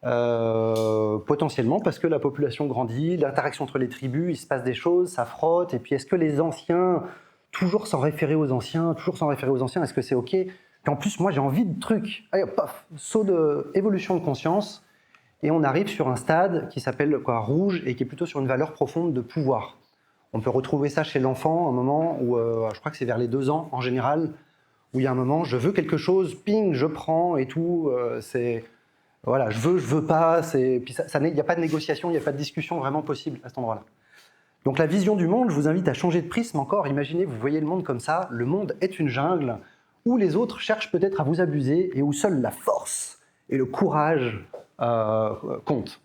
S2: potentiellement parce que la population grandit, l'interaction entre les tribus, il se passe des choses, ça frotte, et puis est-ce que les anciens, toujours s'en référer aux anciens, est-ce que c'est ok? Puis en plus, moi j'ai envie de trucs. Allez, paf, saut d'évolution de conscience, et on arrive sur un stade qui s'appelle rouge, et qui est plutôt sur une valeur profonde de pouvoir. On peut retrouver ça chez l'enfant, un moment où, je crois que c'est vers les 2 ans en général, où il y a un moment, je veux quelque chose, ping, je prends et tout, c'est... Voilà, je veux pas, puis il n'y a pas de négociation, il n'y a pas de discussion vraiment possible à cet endroit-là. Donc la vision du monde, je vous invite à changer de prisme encore. Imaginez, vous voyez le monde comme ça, le monde est une jungle où les autres cherchent peut-être à vous abuser et où seule la force et le courage comptent.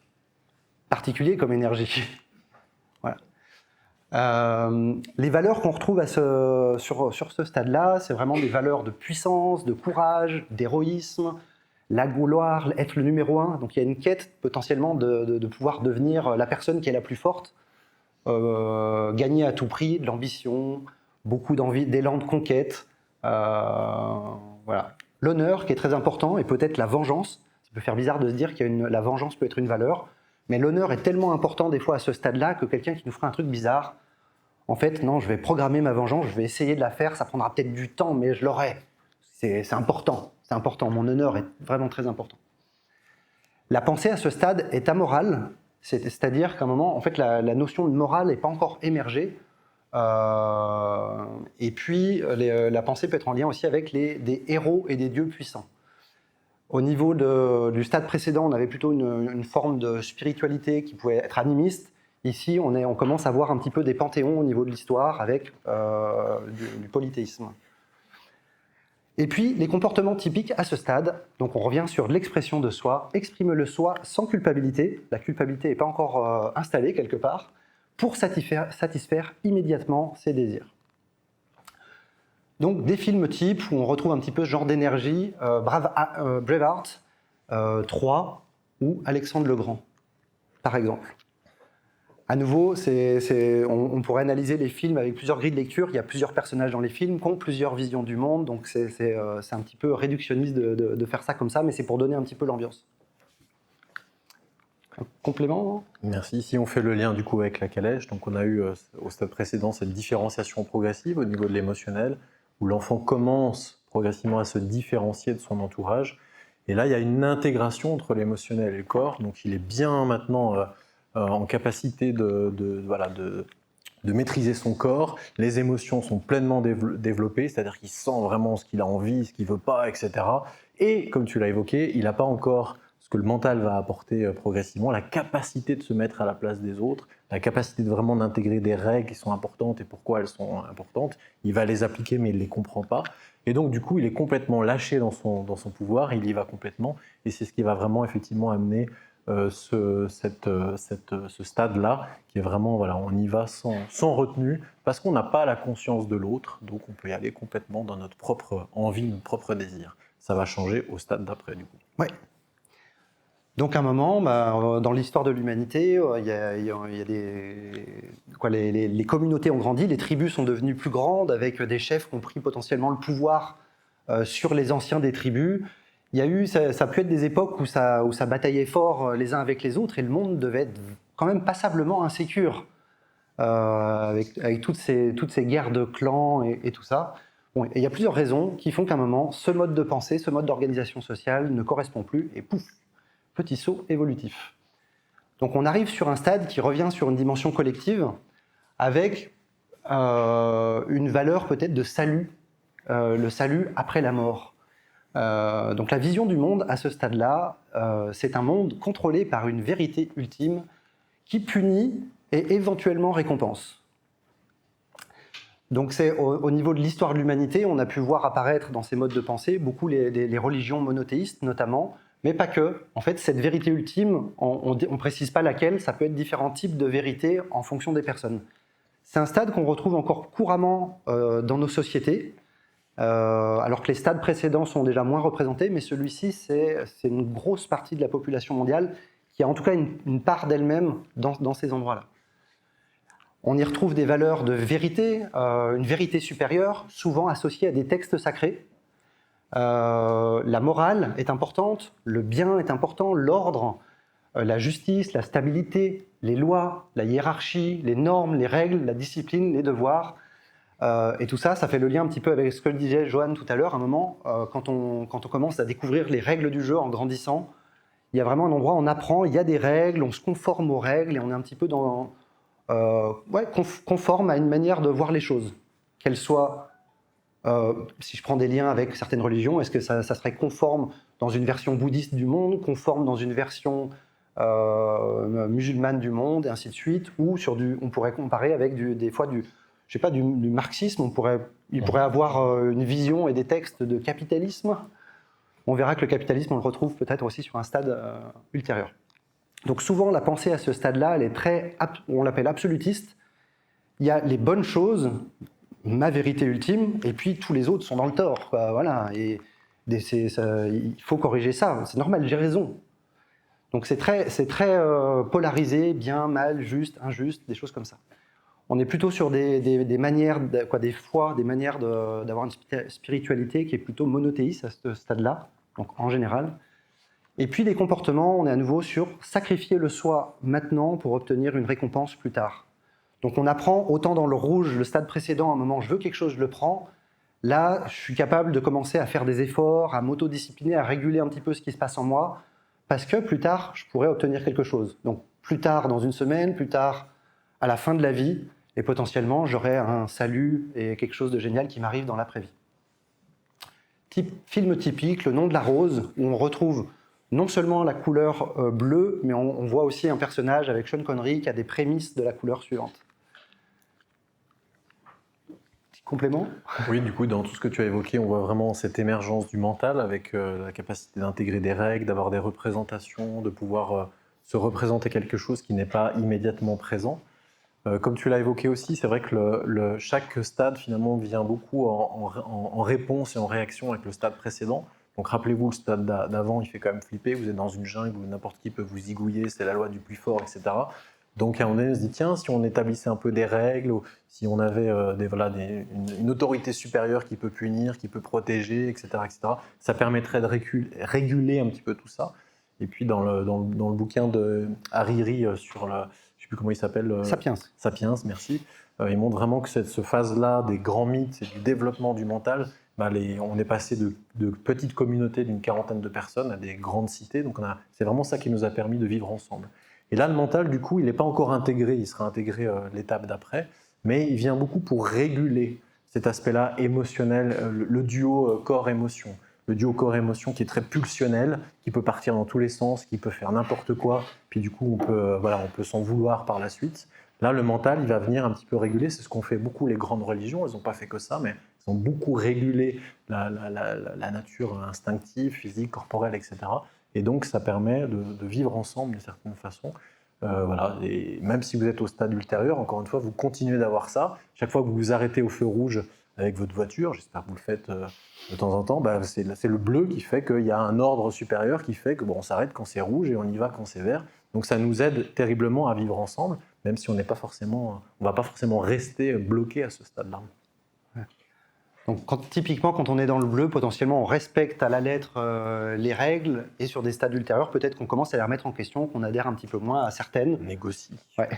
S2: Particulier comme énergie. Voilà. Les valeurs qu'on retrouve sur ce stade-là, c'est vraiment des valeurs de puissance, de courage, d'héroïsme, la gloire, être le numéro 1. Donc il y a une quête potentiellement de pouvoir devenir la personne qui est la plus forte, gagner à tout prix, de l'ambition, beaucoup d'envie, d'élan de conquête. Voilà. L'honneur qui est très important, et peut-être la vengeance. Ça peut faire bizarre de se dire que la vengeance peut être une valeur, mais l'honneur est tellement important des fois à ce stade-là que quelqu'un qui nous ferait un truc bizarre, en fait, non, je vais programmer ma vengeance, je vais essayer de la faire, ça prendra peut-être du temps, mais je l'aurai. C'est important, c'est important, mon honneur est vraiment très important. La pensée à ce stade est amorale, c'est-à-dire qu'à un moment, en fait, la notion de morale n'est pas encore émergée, et puis la pensée peut être en lien aussi avec des héros et des dieux puissants. Au niveau du stade précédent, on avait plutôt une forme de spiritualité qui pouvait être animiste. Ici, on commence à voir un petit peu des panthéons au niveau de l'histoire avec du polythéisme. Et puis, les comportements typiques à ce stade, donc on revient sur l'expression de soi, exprime le soi sans culpabilité, la culpabilité n'est pas encore installée quelque part, pour satisfaire immédiatement ses désirs. Donc des films types où on retrouve un petit peu ce genre d'énergie, Braveheart, 3 ou Alexandre le Grand, par exemple. À nouveau, on pourrait analyser les films avec plusieurs grilles de lecture. Il y a plusieurs personnages dans les films qui ont plusieurs visions du monde, donc c'est un petit peu réductionniste de faire ça comme ça, mais c'est pour donner un petit peu l'ambiance. Un complément?
S1: Merci. Si on fait le lien du coup avec la calèche, donc on a eu au stade précédent cette différenciation progressive au niveau de l'émotionnel, où l'enfant commence progressivement à se différencier de son entourage. Et là, il y a une intégration entre l'émotionnel et le corps. Donc, il est bien maintenant en capacité de maîtriser son corps. Les émotions sont pleinement développées, c'est-à-dire qu'il sent vraiment ce qu'il a envie, ce qu'il ne veut pas, etc. Et comme tu l'as évoqué, il n'a pas encore ce que le mental va apporter progressivement, la capacité de se mettre à la place des autres, la capacité de vraiment d'intégrer des règles qui sont importantes et pourquoi elles sont importantes. Il va les appliquer, mais il ne les comprend pas. Et donc, du coup, il est complètement lâché dans son pouvoir, il y va complètement. Et c'est ce qui va vraiment, effectivement, amener ce stade-là, qui est vraiment, voilà, on y va sans retenue, parce qu'on n'a pas la conscience de l'autre, donc on peut y aller complètement dans notre propre envie, notre propre désir. Ça va changer au stade d'après, du coup.
S2: Ouais. Donc à un moment, dans l'histoire de l'humanité, il y a les communautés ont grandi, les tribus sont devenues plus grandes, avec des chefs qui ont pris potentiellement le pouvoir sur les anciens des tribus. Il y a eu, ça a pu être des époques où ça bataillait fort les uns avec les autres, et le monde devait être quand même passablement insécure, avec toutes ces guerres de clans et tout ça. Bon, et il y a plusieurs raisons qui font qu'à un moment, ce mode de pensée, ce mode d'organisation sociale ne correspond plus, et pouf, petit saut évolutif. Donc on arrive sur un stade qui revient sur une dimension collective, avec une valeur peut-être de salut, le salut après la mort. Donc la vision du monde à ce stade-là, c'est un monde contrôlé par une vérité ultime qui punit et éventuellement récompense. Donc c'est au niveau de l'histoire de l'humanité, on a pu voir apparaître dans ces modes de pensée beaucoup les religions monothéistes notamment, mais pas que. En fait, cette vérité ultime, on ne précise pas laquelle, ça peut être différents types de vérités en fonction des personnes. C'est un stade qu'on retrouve encore couramment dans nos sociétés, alors que les stades précédents sont déjà moins représentés, mais celui-ci, c'est une grosse partie de la population mondiale qui a en tout cas une part d'elle-même dans ces endroits-là. On y retrouve des valeurs de vérité, une vérité supérieure, souvent associée à des textes sacrés. La morale est importante, le bien est important, l'ordre, la justice, la stabilité, les lois, la hiérarchie, les normes, les règles, la discipline, les devoirs. Et tout ça, ça fait le lien un petit peu avec ce que disait Johan tout à l'heure. À un moment, quand on commence à découvrir les règles du jeu en grandissant, il y a vraiment un endroit où on apprend, il y a des règles, on se conforme aux règles et on est un petit peu conforme à une manière de voir les choses. Qu'elles soient, si je prends des liens avec certaines religions, est-ce que ça serait conforme dans une version bouddhiste du monde, conforme dans une version musulmane du monde, et ainsi de suite, ou on pourrait comparer avec des fois du marxisme, il pourrait avoir une vision et des textes de capitalisme. On verra que le capitalisme, on le retrouve peut-être aussi sur un stade ultérieur. Donc souvent, la pensée à ce stade-là, elle est on l'appelle absolutiste. Il y a les bonnes choses, ma vérité ultime, et puis tous les autres sont dans le tort. Voilà. Et il faut corriger ça, c'est normal, j'ai raison. Donc c'est très polarisé, bien, mal, juste, injuste, des choses comme ça. On est plutôt sur des manières, des fois, des manières d'avoir une spiritualité qui est plutôt monothéiste à ce stade-là, donc en général. Et puis les comportements, on est à nouveau sur sacrifier le soi maintenant pour obtenir une récompense plus tard. Donc on apprend autant dans le rouge, le stade précédent, à un moment je veux quelque chose, je le prends. Là, je suis capable de commencer à faire des efforts, à m'autodiscipliner, à réguler un petit peu ce qui se passe en moi, parce que plus tard, je pourrais obtenir quelque chose. Donc plus tard dans une semaine, plus tard à la fin de la vie, et potentiellement j'aurai un salut et quelque chose de génial qui m'arrive dans l'après-vie. Film typique, Le nom de la rose, où on retrouve non seulement la couleur bleue, mais on voit aussi un personnage avec Sean Connery qui a des prémices de la couleur suivante. Petit complément ?
S1: Oui, du coup, dans tout ce que tu as évoqué, on voit vraiment cette émergence du mental avec la capacité d'intégrer des règles, d'avoir des représentations, de pouvoir se représenter quelque chose qui n'est pas immédiatement présent. Comme tu l'as évoqué aussi, c'est vrai que chaque stade finalement vient beaucoup en réponse et en réaction avec le stade précédent. Donc rappelez-vous, le stade d'avant, il fait quand même flipper, vous êtes dans une jungle où n'importe qui peut vous zigouiller, c'est la loi du plus fort, etc. Donc à un moment donné, on se dit, tiens, si on établissait un peu des règles, ou si on avait une autorité supérieure qui peut punir, qui peut protéger, etc., ça permettrait de réguler un petit peu tout ça. Et puis dans le bouquin de Hariri sur je ne sais plus comment il s'appelle.
S2: Sapiens.
S1: Sapiens, merci. Il montre vraiment que ce phase-là des grands mythes et du développement du mental on est passé de petites communautés d'une quarantaine de personnes à des grandes cités. Donc c'est vraiment ça qui nous a permis de vivre ensemble. Et là, le mental, du coup, il n'est pas encore intégré, il sera intégré l'étape d'après, mais il vient beaucoup pour réguler cet aspect-là émotionnel, le duo corps-émotion. Le duo corps-émotion qui est très pulsionnel, qui peut partir dans tous les sens, qui peut faire n'importe quoi, puis du coup, on peut s'en vouloir par la suite. Là, le mental, il va venir un petit peu réguler, c'est ce qu'ont fait beaucoup les grandes religions, elles n'ont pas fait que ça, mais elles ont beaucoup régulé la nature instinctive, physique, corporelle, etc. Et donc, ça permet de vivre ensemble d'une certaine façon. Voilà. Et même si vous êtes au stade ultérieur, encore une fois, vous continuez d'avoir ça. Chaque fois que vous vous arrêtez au feu rouge avec votre voiture, j'espère que vous le faites de temps en temps, c'est le bleu qui fait qu'il y a un ordre supérieur qui fait que on s'arrête quand c'est rouge et on y va quand c'est vert. Donc ça nous aide terriblement à vivre ensemble, même si on va pas forcément rester bloqué à ce stade-là.
S2: Donc typiquement, quand on est dans le bleu, potentiellement, on respecte à la lettre les règles, et sur des stades ultérieurs, peut-être qu'on commence à les remettre en question, qu'on adhère un petit peu moins à certaines.
S1: On négocie.
S2: Ouais.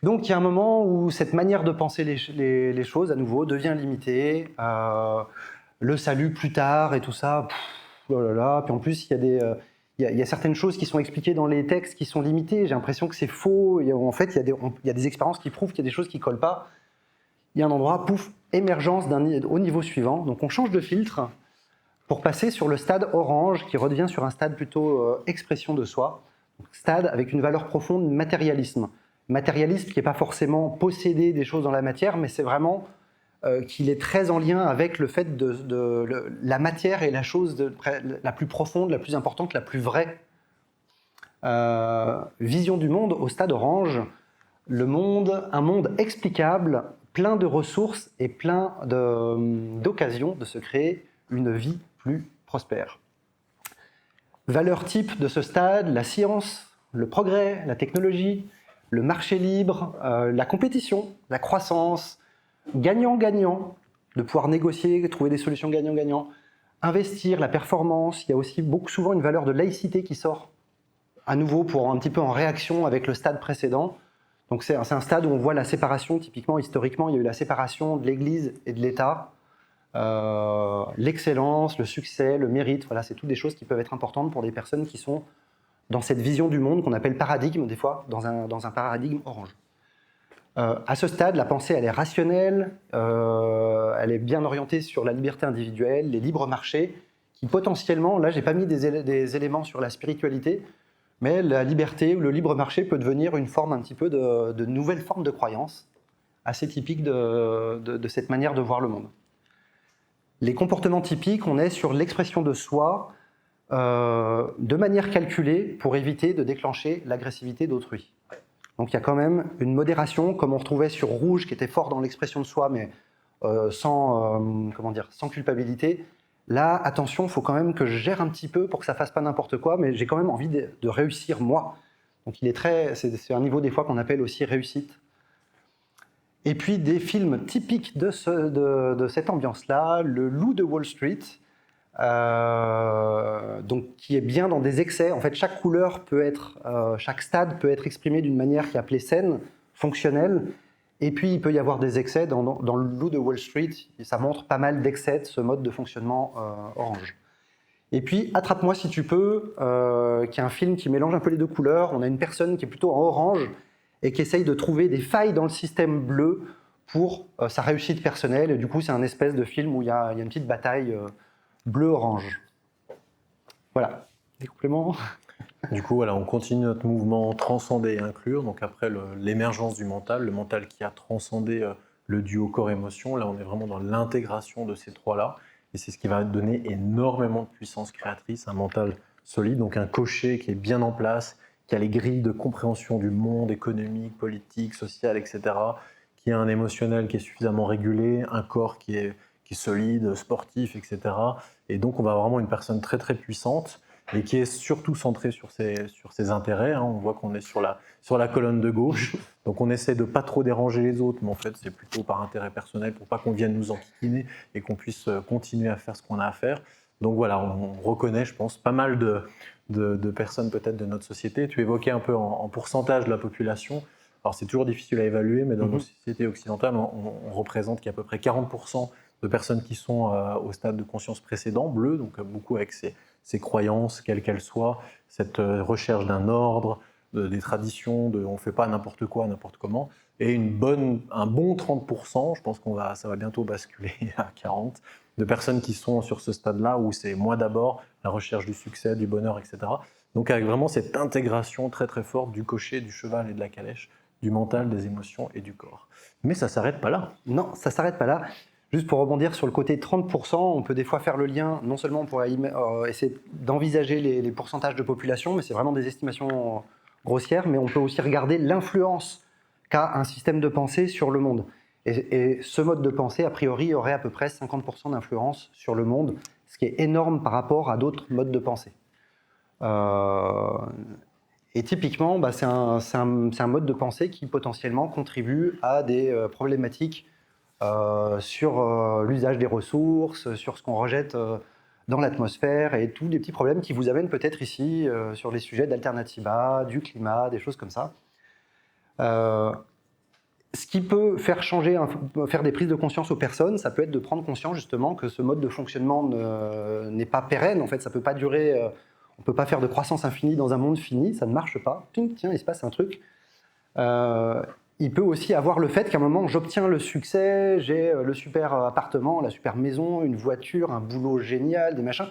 S2: Donc il y a un moment où cette manière de penser les choses, à nouveau, devient limitée. Le salut plus tard et tout ça, oh là là. Puis en plus, il y a certaines choses qui sont expliquées dans les textes qui sont limitées. J'ai l'impression que c'est faux. En fait, il y a des expériences qui prouvent qu'il y a des choses qui ne collent pas. Il y a un endroit, pouf, émergence au niveau suivant. Donc on change de filtre pour passer sur le stade orange qui redevient sur un stade plutôt expression de soi. Donc, stade avec une valeur profonde, matérialisme. Matérialisme qui n'est pas forcément posséder des choses dans la matière, mais c'est vraiment qu'il est très en lien avec le fait de la matière est la chose la plus profonde, la plus importante, la plus vraie. Vision du monde au stade orange, un monde explicable, plein de ressources et plein d'occasions de se créer une vie plus prospère. Valeurs type de ce stade, la science, le progrès, la technologie, le marché libre, la compétition, la croissance, gagnant-gagnant, de pouvoir négocier, trouver des solutions gagnant-gagnant, investir, la performance. Il y a aussi souvent une valeur de laïcité qui sort, à nouveau un petit peu en réaction avec le stade précédent. Donc c'est un stade où on voit la séparation, typiquement, historiquement, il y a eu la séparation de l'Église et de l'État, l'excellence, le succès, le mérite, voilà, c'est toutes des choses qui peuvent être importantes pour des personnes qui sont dans cette vision du monde qu'on appelle paradigme, des fois, dans un paradigme orange. À ce stade, la pensée, elle est rationnelle, elle est bien orientée sur la liberté individuelle, les libres marchés, qui potentiellement, là, j'ai pas mis des éléments sur la spiritualité, mais la liberté ou le libre marché peut devenir une forme un petit peu de nouvelle forme de croyance, assez typique de cette manière de voir le monde. Les comportements typiques, on est sur l'expression de soi de manière calculée pour éviter de déclencher l'agressivité d'autrui. Donc il y a quand même une modération, comme on retrouvait sur Rouge, qui était fort dans l'expression de soi, mais sans culpabilité. Là, attention, il faut quand même que je gère un petit peu pour que ça ne fasse pas n'importe quoi, mais j'ai quand même envie de réussir moi. Donc c'est un niveau des fois qu'on appelle aussi réussite. Et puis des films typiques de cette ambiance-là, Le Loup de Wall Street, donc qui est bien dans des excès. En fait, chaque couleur chaque stade peut être exprimé d'une manière qui est appelée saine, fonctionnelle. Et puis, il peut y avoir des excès. Dans Le Loup de Wall Street, ça montre pas mal d'excès de ce mode de fonctionnement orange. Et puis, Attrape-moi si tu peux, qui est un film qui mélange un peu les deux couleurs. On a une personne qui est plutôt en orange et qui essaye de trouver des failles dans le système bleu pour sa réussite personnelle. Et du coup, c'est un espèce de film où il y a une petite bataille bleu-orange. Voilà, des compléments.
S1: Du coup, voilà, on continue notre mouvement transcender et inclure. Donc après l'émergence du mental, le mental qui a transcendé le duo corps-émotion, là on est vraiment dans l'intégration de ces trois-là. Et c'est ce qui va donner énormément de puissance créatrice, un mental solide, donc un cocher qui est bien en place, qui a les grilles de compréhension du monde économique, politique, social, etc., qui a un émotionnel qui est suffisamment régulé, un corps qui est solide, sportif, etc. Et donc on va avoir vraiment une personne très très puissante et qui est surtout centrée sur ses intérêts. On voit qu'on est sur la colonne de gauche, donc on essaie de pas trop déranger les autres, mais en fait c'est plutôt par intérêt personnel pour pas qu'on vienne nous enquiquiner et qu'on puisse continuer à faire ce qu'on a à faire. Donc voilà, on reconnaît, je pense, pas mal de personnes peut-être de notre société. Tu évoquais un peu en pourcentage de la population. Alors c'est toujours difficile à évaluer, mais dans nos sociétés occidentales, on représente qu'à peu près 40% de personnes qui sont au stade de conscience précédent, bleu, donc beaucoup avec ses croyances, quelles qu'elles soient, cette recherche d'un ordre, des traditions, on ne fait pas n'importe quoi, n'importe comment, et un bon 30%, je pense ça va bientôt basculer à 40%, de personnes qui sont sur ce stade-là où c'est moi d'abord, la recherche du succès, du bonheur, etc. Donc avec vraiment cette intégration très très forte du cocher, du cheval et de la calèche, du mental, des émotions et du corps. Mais ça ne s'arrête pas là.
S2: Non, ça ne s'arrête pas là. Juste pour rebondir sur le côté 30%, on peut des fois faire le lien, non seulement on pourrait essayer d'envisager les pourcentages de population, mais c'est vraiment des estimations grossières, mais on peut aussi regarder l'influence qu'a un système de pensée sur le monde. Et ce mode de pensée, a priori, aurait à peu près 50% d'influence sur le monde, ce qui est énorme par rapport à d'autres modes de pensée. Et typiquement, c'est un mode de pensée qui potentiellement contribue à des problématiques sur l'usage des ressources, sur ce qu'on rejette dans l'atmosphère et tous les petits problèmes qui vous amènent peut-être ici sur les sujets d'alternativa, du climat, des choses comme ça. Ce qui peut faire faire des prises de conscience aux personnes, ça peut être de prendre conscience justement que ce mode de fonctionnement n'est pas pérenne. En fait, ça peut pas durer. On ne peut pas faire de croissance infinie dans un monde fini, ça ne marche pas. Tiens, il se passe un truc. Il peut aussi avoir le fait qu'à un moment, j'obtiens le succès, j'ai le super appartement, la super maison, une voiture, un boulot génial, des machins.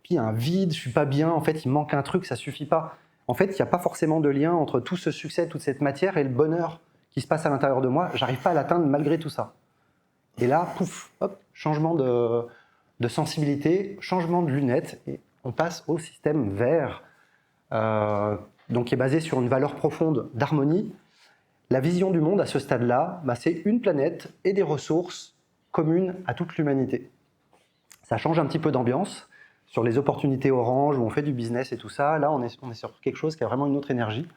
S2: Puis un vide, je suis pas bien, en fait, il me manque un truc, ça suffit pas. En fait, il n'y a pas forcément de lien entre tout ce succès, toute cette matière et le bonheur qui se passe à l'intérieur de moi. J'arrive pas à l'atteindre malgré tout ça. Et là, pouf, hop, changement de sensibilité, changement de lunettes, et on passe au système vert, donc qui est basé sur une valeur profonde d'harmonie. La vision du monde à ce stade-là, c'est une planète et des ressources communes à toute l'humanité. Ça change un petit peu d'ambiance sur les opportunités orange où on fait du business et tout ça. Là, on est sur quelque chose qui a vraiment une autre énergie.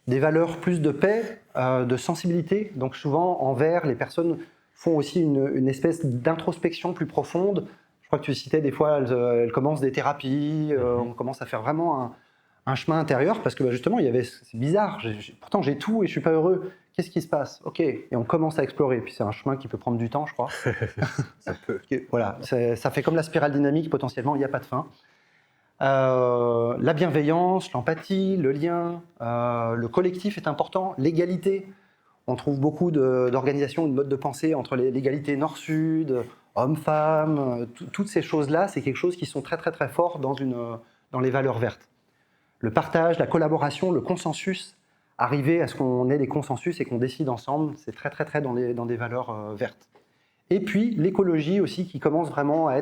S2: Des valeurs plus de paix, de sensibilité. Donc souvent, en vert, les personnes font aussi une espèce d'introspection plus profonde. Je crois que tu citais des fois, elles commencent des thérapies, on commence à faire vraiment un chemin intérieur, parce que justement, c'est bizarre, pourtant j'ai tout et je ne suis pas heureux. Qu'est-ce qui se passe? Ok, et on commence à explorer. Puis c'est un chemin qui peut prendre du temps, je crois.
S1: Ça peut.
S2: Voilà, ça fait comme la spirale dynamique, potentiellement, il n'y a pas de fin. La bienveillance, l'empathie, le lien, le collectif est important, l'égalité. On trouve beaucoup d'organisations, de modes de pensée entre l'égalité nord-sud, hommes-femmes, toutes ces choses-là, c'est quelque chose qui sont très très très forts dans les valeurs vertes. Le partage, la collaboration, le consensus, arriver à ce qu'on ait des consensus et qu'on décide ensemble, c'est très très très dans des valeurs vertes. Et puis l'écologie aussi qui commence vraiment à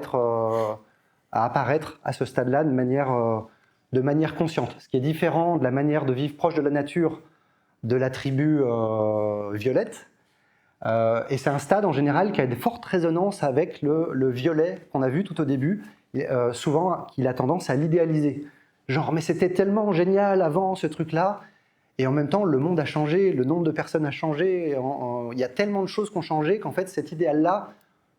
S2: apparaître à ce stade-là de manière consciente, ce qui est différent de la manière de vivre proche de la nature de la tribu violette. Et c'est un stade en général qui a de fortes résonances avec le violet qu'on a vu tout au début, souvent qu'il a tendance à l'idéaliser. Genre, mais c'était tellement génial avant ce truc-là, et en même temps le monde a changé, le nombre de personnes a changé, il y a tellement de choses qui ont changé qu'en fait cet idéal-là,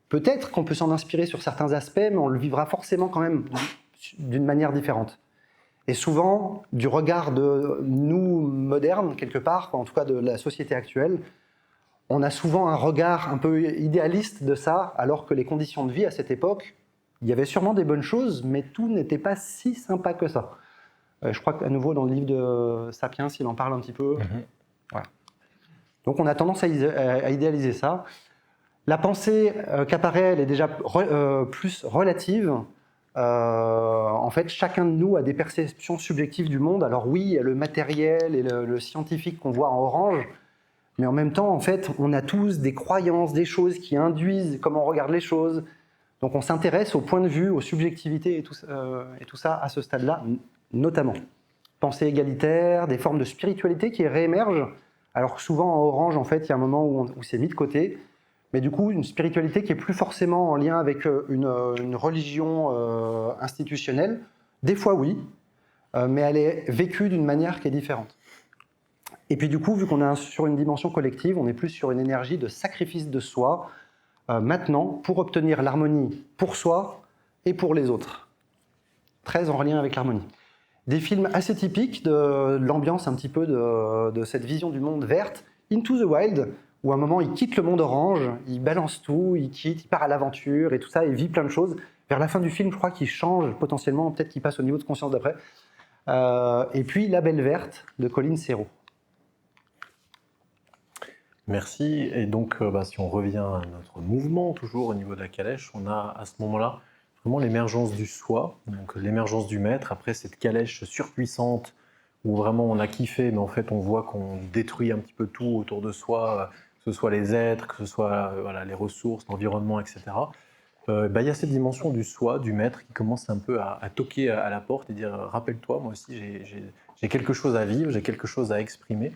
S2: peut-être qu'on peut s'en inspirer sur certains aspects, mais on le vivra forcément quand même d'une manière différente. Et souvent, du regard de nous modernes, quelque part, en tout cas de la société actuelle, on a souvent un regard un peu idéaliste de ça, alors que les conditions de vie à cette époque, il y avait sûrement des bonnes choses, mais tout n'était pas si sympa que ça. Je crois qu'à nouveau, dans le livre de Sapiens, il en parle un petit peu. Voilà. Donc on a tendance à idéaliser ça. La pensée qu'apparaît, elle est déjà plus relative. En fait, chacun de nous a des perceptions subjectives du monde. Alors oui, il y a le matériel et le scientifique qu'on voit en orange, mais en même temps, en fait, on a tous des croyances, des choses qui induisent comment on regarde les choses. Donc on s'intéresse au point de vue, aux subjectivités et tout ça à ce stade-là, notamment. Pensée égalitaire, des formes de spiritualité qui réémergent, alors que souvent en orange, en fait, il y a un moment où c'est mis de côté. Mais du coup, une spiritualité qui est plus forcément en lien avec une religion institutionnelle. Des fois, oui, mais elle est vécue d'une manière qui est différente. Et puis du coup, vu qu'on est sur une dimension collective, on est plus sur une énergie de sacrifice de soi, maintenant, pour obtenir l'harmonie pour soi et pour les autres. Très en lien avec l'harmonie. Des films assez typiques de l'ambiance un petit peu de cette vision du monde verte, Into the Wild, où à un moment il quitte le monde orange, il balance tout, il quitte, il part à l'aventure et tout ça, il vit plein de choses. Vers la fin du film, je crois qu'il change potentiellement, peut-être qu'il passe au niveau de conscience d'après. Et puis La Belle Verte de Colin Serrault.
S1: Merci. Et donc, si on revient à notre mouvement, toujours au niveau de la calèche, on a à ce moment-là vraiment l'émergence du soi, donc l'émergence du maître, après cette calèche surpuissante où vraiment on a kiffé, mais en fait on voit qu'on détruit un petit peu tout autour de soi, que ce soit les êtres, que ce soit les ressources, l'environnement, etc. Il y a cette dimension du soi, du maître, qui commence un peu à toquer à la porte et dire rappelle-toi, moi aussi j'ai quelque chose à vivre, j'ai quelque chose à exprimer.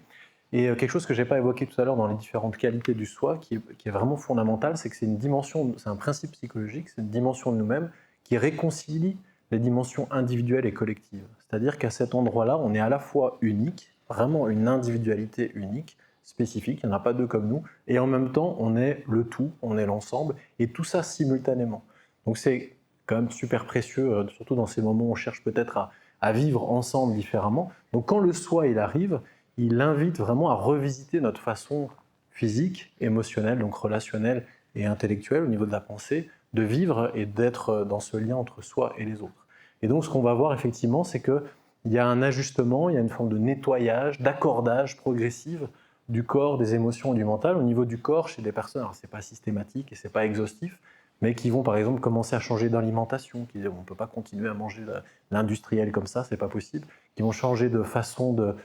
S1: Et quelque chose que je n'ai pas évoqué tout à l'heure dans les différentes qualités du soi, qui est vraiment fondamental, c'est que c'est une dimension, c'est un principe psychologique, c'est une dimension de nous-mêmes qui réconcilie les dimensions individuelles et collectives. C'est-à-dire qu'à cet endroit-là, on est à la fois unique, vraiment une individualité unique, spécifique, il n'y en a pas deux comme nous, et en même temps, on est le tout, on est l'ensemble, et tout ça simultanément. Donc c'est quand même super précieux, surtout dans ces moments où on cherche peut-être à vivre ensemble différemment. Donc quand le soi, il arrive, il invite vraiment à revisiter notre façon physique, émotionnelle, donc relationnelle et intellectuelle au niveau de la pensée, de vivre et d'être dans ce lien entre soi et les autres. Et donc ce qu'on va voir effectivement, c'est qu'il y a un ajustement, il y a une forme de nettoyage, d'accordage progressif du corps, des émotions et du mental. Au niveau du corps, chez des personnes, alors c'est pas systématique et c'est pas exhaustif, mais qui vont par exemple commencer à changer d'alimentation, qui disent on ne peut pas continuer à manger l'industriel comme ça, c'est pas possible, qui vont changer de façon de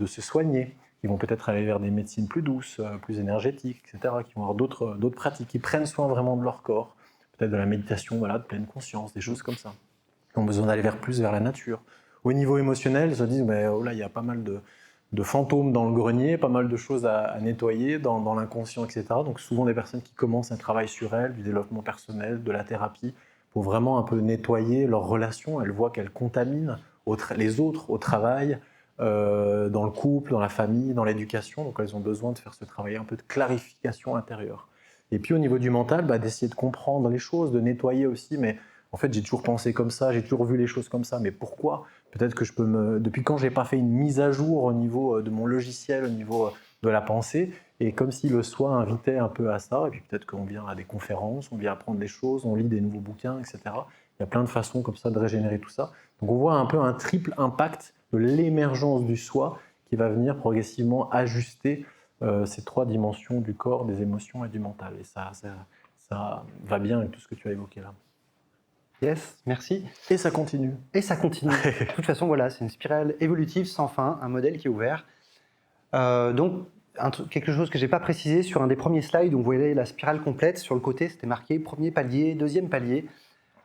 S1: se soigner. Ils vont peut-être aller vers des médecines plus douces, plus énergétiques, etc., qui vont avoir d'autres pratiques, qui prennent soin vraiment de leur corps, peut-être de la méditation, de pleine conscience, des choses comme ça. Ils ont besoin d'aller plus vers la nature. Au niveau émotionnel, ils se disent, oh là, il y a pas mal de fantômes dans le grenier, pas mal de choses à nettoyer dans l'inconscient, etc. Donc souvent des personnes qui commencent un travail sur elles, du développement personnel, de la thérapie, pour vraiment un peu nettoyer leurs relations. Elles voient qu'elles contaminent les autres au travail, dans le couple, dans la famille, dans l'éducation. Donc elles ont besoin de faire ce travail un peu de clarification intérieure. Et puis au niveau du mental, d'essayer de comprendre les choses, de nettoyer aussi, mais en fait j'ai toujours pensé comme ça, j'ai toujours vu les choses comme ça, mais pourquoi ? Peut-être que je peux depuis quand j'ai pas fait une mise à jour au niveau de mon logiciel, au niveau de la pensée, et comme si le soi invitait un peu à ça, et puis peut-être qu'on vient à des conférences, on vient apprendre des choses, on lit des nouveaux bouquins, etc. Il y a plein de façons comme ça de régénérer tout ça. Donc on voit un peu un triple impact de l'émergence du soi qui va venir progressivement ajuster ces trois dimensions du corps, des émotions et du mental. Et ça va bien avec tout ce que tu as évoqué là.
S2: Yes, merci.
S1: Et ça continue.
S2: Et ça continue. De toute façon, voilà, c'est une spirale évolutive sans fin, un modèle qui est ouvert. Donc, quelque chose que je n'ai pas précisé sur un des premiers slides où vous voyez la spirale complète, sur le côté, c'était marqué premier palier, deuxième palier.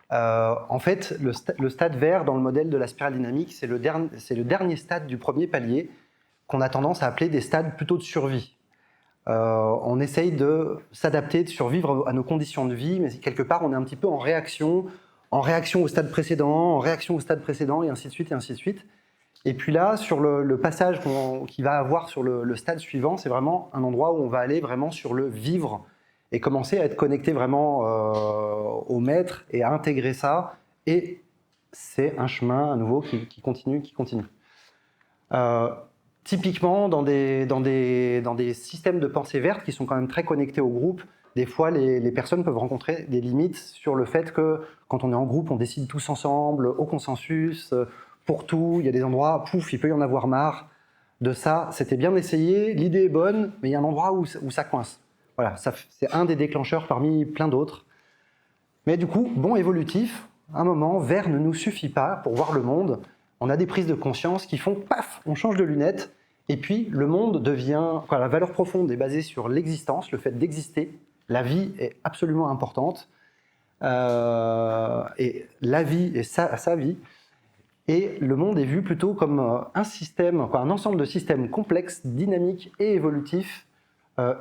S2: En fait, le stade vert dans le modèle de la spirale dynamique, c'est le dernier stade du premier palier qu'on a tendance à appeler des stades plutôt de survie. On essaye de s'adapter, de survivre à nos conditions de vie, mais quelque part, on est un petit peu en réaction au stade précédent, et ainsi de suite, et ainsi de suite. Et puis là, sur le passage qu'il va avoir sur le stade suivant, c'est vraiment un endroit où on va aller vraiment sur le vivre et commencer à être connecté vraiment au maître et à intégrer ça. Et c'est un chemin à nouveau qui continue. Typiquement, dans des systèmes de pensée verte qui sont quand même très connectés au groupe, des fois les personnes peuvent rencontrer des limites sur le fait que quand on est en groupe, on décide tous ensemble, au consensus, pour tout. Il y a des endroits, pouf, il peut y en avoir marre de ça. C'était bien essayé, l'idée est bonne, mais il y a un endroit où ça coince. Voilà, c'est un des déclencheurs parmi plein d'autres. Mais du coup, bon évolutif, à un moment, vert ne nous suffit pas pour voir le monde. On a des prises de conscience qui font paf, on change de lunettes, et puis le monde devient. La valeur profonde est basée sur l'existence, le fait d'exister. La vie est absolument importante, et la vie est sa vie. Et le monde est vu plutôt comme un système, un ensemble de systèmes complexes, dynamiques et évolutifs,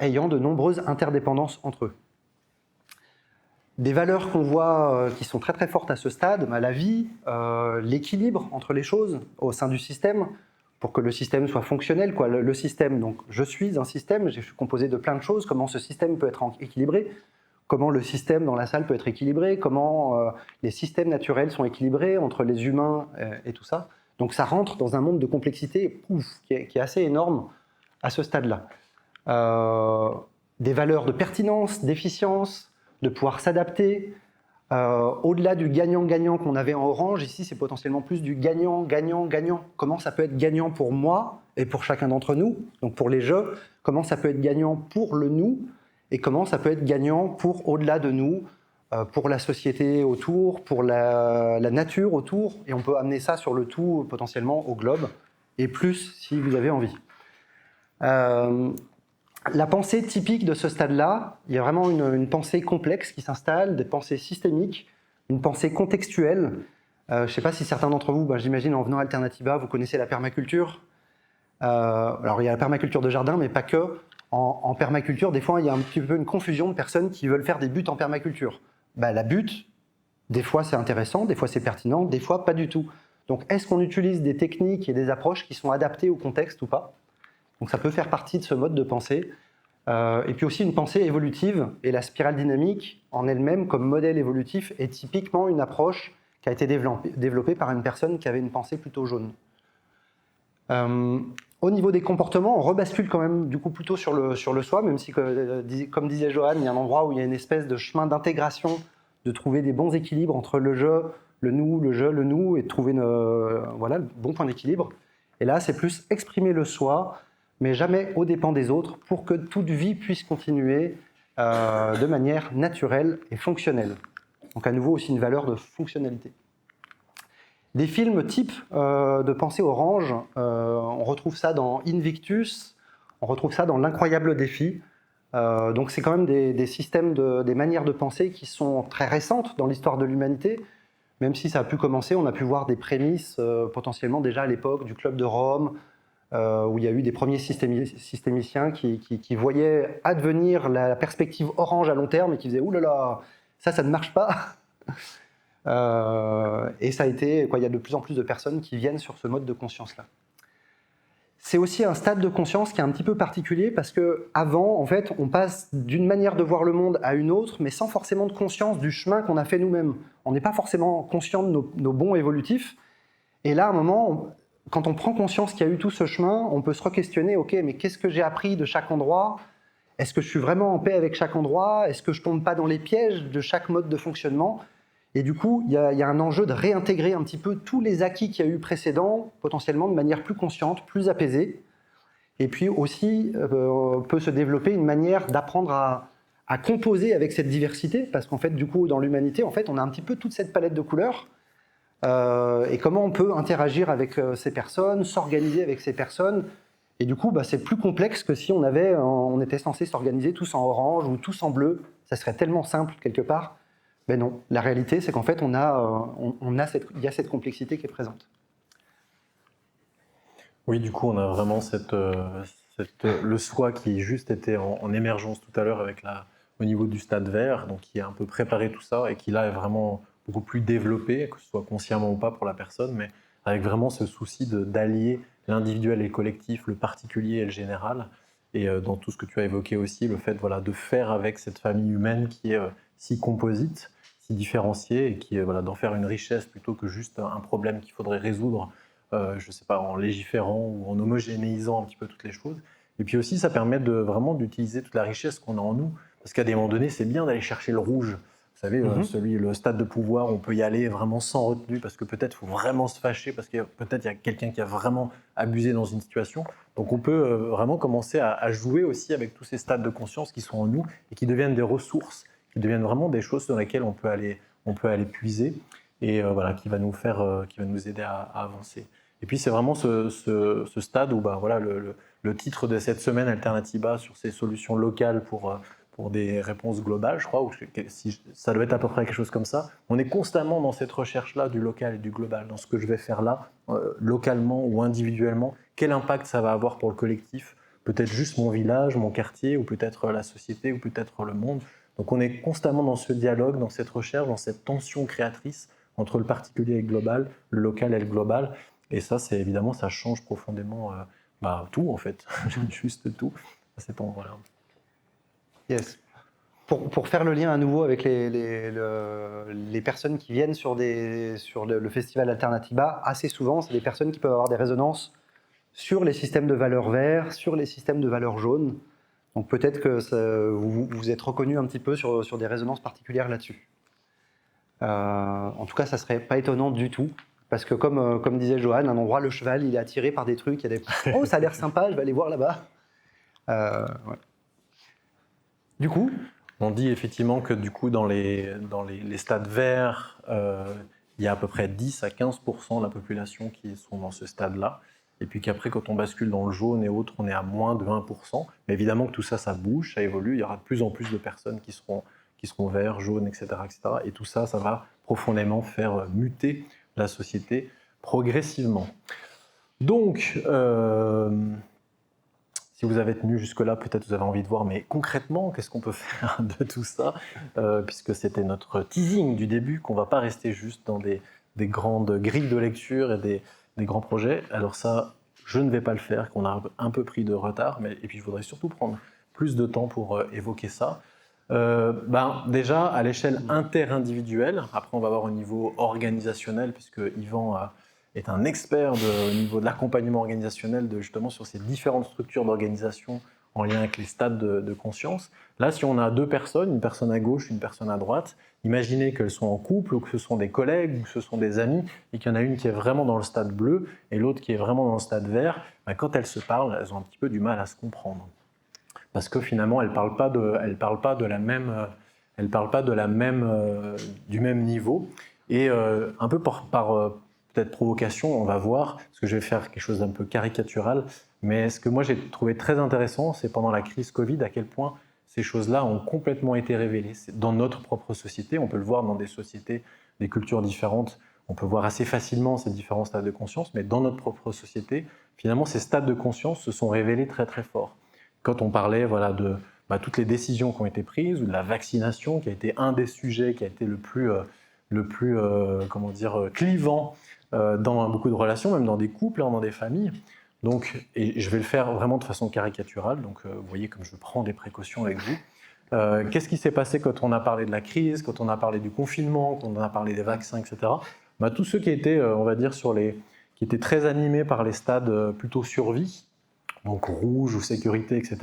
S2: ayant de nombreuses interdépendances entre eux. Des valeurs qu'on voit qui sont très très fortes à ce stade, la vie, l'équilibre entre les choses au sein du système, pour que le système soit fonctionnel. Le système, donc je suis un système, je suis composé de plein de choses, comment ce système peut être équilibré, comment le système dans la salle peut être équilibré, comment les systèmes naturels sont équilibrés entre les humains et tout ça. Donc ça rentre dans un monde de complexité qui est assez énorme à ce stade-là. des valeurs de pertinence, d'efficience, de pouvoir s'adapter. Au-delà du gagnant-gagnant qu'on avait en orange, ici c'est potentiellement plus du gagnant-gagnant-gagnant. Comment ça peut être gagnant pour moi et pour chacun d'entre nous, donc pour les jeux, comment ça peut être gagnant pour le nous, et comment ça peut être gagnant pour au-delà de nous, pour la société autour, pour la nature autour, et on peut amener ça sur le tout potentiellement au globe, et plus si vous avez envie. La pensée typique de ce stade-là, il y a vraiment une pensée complexe qui s'installe, des pensées systémiques, une pensée contextuelle. Je ne sais pas si certains d'entre vous, j'imagine en venant à Alternatiba, vous connaissez la permaculture. Alors il y a la permaculture de jardin, mais pas que. En permaculture, des fois, il y a un petit peu une confusion de personnes qui veulent faire des buts en permaculture. La butte, des fois c'est intéressant, des fois c'est pertinent, des fois pas du tout. Donc est-ce qu'on utilise des techniques et des approches qui sont adaptées au contexte ou pas? Donc ça peut faire partie de ce mode de pensée. Et puis aussi une pensée évolutive, et la spirale dynamique en elle-même comme modèle évolutif est typiquement une approche qui a été développée par une personne qui avait une pensée plutôt jaune. Au niveau des comportements, on rebascule quand même du coup plutôt sur le soi, même si, comme disait Johan, il y a un endroit où il y a une espèce de chemin d'intégration, de trouver des bons équilibres entre le je, le nous, le je, le nous, et de trouver le bon point d'équilibre. Et là, c'est plus exprimer le soi, mais jamais aux dépens des autres, pour que toute vie puisse continuer de manière naturelle et fonctionnelle. Donc à nouveau aussi une valeur de fonctionnalité. Des films type de pensée orange, on retrouve ça dans Invictus, on retrouve ça dans L'Incroyable Défi. Donc c'est quand même des systèmes, des manières de penser qui sont très récentes dans l'histoire de l'humanité. Même si ça a pu commencer, on a pu voir des prémices potentiellement déjà à l'époque du Club de Rome, où il y a eu des premiers systémiciens qui voyaient advenir la perspective orange à long terme et qui disaient « Ouh là là, ça ne marche pas !» Et ça a été, il y a de plus en plus de personnes qui viennent sur ce mode de conscience-là. C'est aussi un stade de conscience qui est un petit peu particulier parce qu'avant, en fait, on passe d'une manière de voir le monde à une autre, mais sans forcément de conscience du chemin qu'on a fait nous-mêmes. On n'est pas forcément conscient de nos bons évolutifs. Et là, à un moment, quand on prend conscience qu'il y a eu tout ce chemin, on peut se re-questionner, ok, mais qu'est-ce que j'ai appris de chaque endroit? Est-ce que je suis vraiment en paix avec chaque endroit? Est-ce que je ne tombe pas dans les pièges de chaque mode de fonctionnement? Et du coup, il y a un enjeu de réintégrer un petit peu tous les acquis qu'il y a eu précédents, potentiellement de manière plus consciente, plus apaisée. Et puis aussi, peut se développer une manière d'apprendre à composer avec cette diversité, parce qu'en fait, du coup, dans l'humanité, en fait, on a un petit peu toute cette palette de couleurs. Et comment on peut interagir avec ces personnes, s'organiser avec ces personnes. Et du coup, c'est plus complexe que si on était censé s'organiser tous en orange ou tous en bleu. Ça serait tellement simple quelque part. Mais non, la réalité, c'est qu'en fait, il y a cette complexité qui est présente.
S1: Oui, du coup, on a vraiment le soi qui juste était en émergence tout à l'heure au niveau du stade vert, donc qui a un peu préparé tout ça et qui là est vraiment beaucoup plus développé, que ce soit consciemment ou pas pour la personne, mais avec vraiment ce souci d'allier l'individuel et le collectif, le particulier et le général. Et dans tout ce que tu as évoqué aussi, le fait de faire avec cette famille humaine qui est si composite, si différenciée, et qui d'en faire une richesse plutôt que juste un problème qu'il faudrait résoudre, je ne sais pas, en légiférant ou en homogénéisant un petit peu toutes les choses. Et puis aussi, ça permet vraiment d'utiliser toute la richesse qu'on a en nous, parce qu'à des moments donnés, c'est bien d'aller chercher le rouge. Vous savez, le stade de pouvoir, on peut y aller vraiment sans retenue, parce que peut-être il faut vraiment se fâcher, parce que peut-être il y a quelqu'un qui a vraiment abusé dans une situation. Donc on peut vraiment commencer à jouer aussi avec tous ces stades de conscience qui sont en nous et qui deviennent des ressources, qui deviennent vraiment des choses dans lesquelles on peut aller puiser et qui va nous aider à avancer. Et puis c'est vraiment ce stade où le titre de cette semaine Alternatiba sur ces solutions locales pour des réponses globales, je crois, ou ça doit être à peu près quelque chose comme ça. On est constamment dans cette recherche-là du local et du global, dans ce que je vais faire là, localement ou individuellement. Quel impact ça va avoir pour le collectif? Peut-être juste mon village, mon quartier, ou peut-être la société, ou peut-être le monde. Donc on est constamment dans ce dialogue, dans cette recherche, dans cette tension créatrice entre le particulier et le global, le local et le global. Et ça, évidemment, ça change profondément tout, en fait, juste tout, à cet endroit-là.
S2: Yes. Pour faire le lien à nouveau avec les personnes qui viennent sur le festival Alternatiba, assez souvent, c'est des personnes qui peuvent avoir des résonances sur les systèmes de valeurs verts, sur les systèmes de valeurs jaunes. Donc peut-être que vous vous êtes reconnu un petit peu sur des résonances particulières là-dessus. En tout cas, ça serait pas étonnant du tout. Parce que comme disait Johan, un endroit, le cheval, il est attiré par des trucs, il y a des « Oh, ça a l'air sympa, je vais aller voir là-bas ». Ouais. Du coup,
S1: on dit effectivement que du coup, dans les stades verts, il y a à peu près 10 à 15% de la population qui sont dans ce stade-là. Et puis qu'après, quand on bascule dans le jaune et autres, on est à moins de 20%. Mais évidemment que tout ça, ça bouge, ça évolue. Il y aura de plus en plus de personnes qui seront verts, jaunes, etc., etc. Et tout ça, ça va profondément faire muter la société progressivement. Donc, si vous avez tenu jusque-là, peut-être vous avez envie de voir, mais concrètement, qu'est-ce qu'on peut faire de tout ça, puisque c'était notre teasing du début, qu'on ne va pas rester juste dans des grandes grilles de lecture et des grands projets. Alors ça, je ne vais pas le faire, qu'on a un peu pris de retard, et puis je voudrais surtout prendre plus de temps pour évoquer ça. Déjà, à l'échelle interindividuelle, après on va voir au niveau organisationnel, puisque Yvan est un expert au niveau de l'accompagnement organisationnel, justement sur ces différentes structures d'organisation en lien avec les stades de conscience. Là, si on a deux personnes, une personne à gauche, une personne à droite, imaginez qu'elles sont en couple, ou que ce sont des collègues, ou que ce sont des amis, et qu'il y en a une qui est vraiment dans le stade bleu, et l'autre qui est vraiment dans le stade vert, quand elles se parlent, elles ont un petit peu du mal à se comprendre. Parce que finalement, elles ne parlent pas du même niveau. Et un peu par peut-être provocation, on va voir, parce que je vais faire quelque chose d'un peu caricatural, mais ce que moi j'ai trouvé très intéressant, c'est pendant la crise Covid, à quel point ces choses-là ont complètement été révélées. Dans notre propre société, on peut le voir dans des sociétés, des cultures différentes, on peut voir assez facilement ces différents stades de conscience, mais dans notre propre société, finalement, ces stades de conscience se sont révélés très très forts. Quand on parlait de toutes les décisions qui ont été prises, ou de la vaccination, qui a été un des sujets qui a été le plus clivant dans beaucoup de relations, même dans des couples, dans des familles. Donc, et je vais le faire vraiment de façon caricaturale, donc vous voyez comme je prends des précautions avec vous. Qu'est-ce qui s'est passé quand on a parlé de la crise, quand on a parlé du confinement, quand on a parlé des vaccins, etc. Tous ceux qui étaient, on va dire, qui étaient très animés par les stades plutôt survie, donc rouge ou sécurité, etc.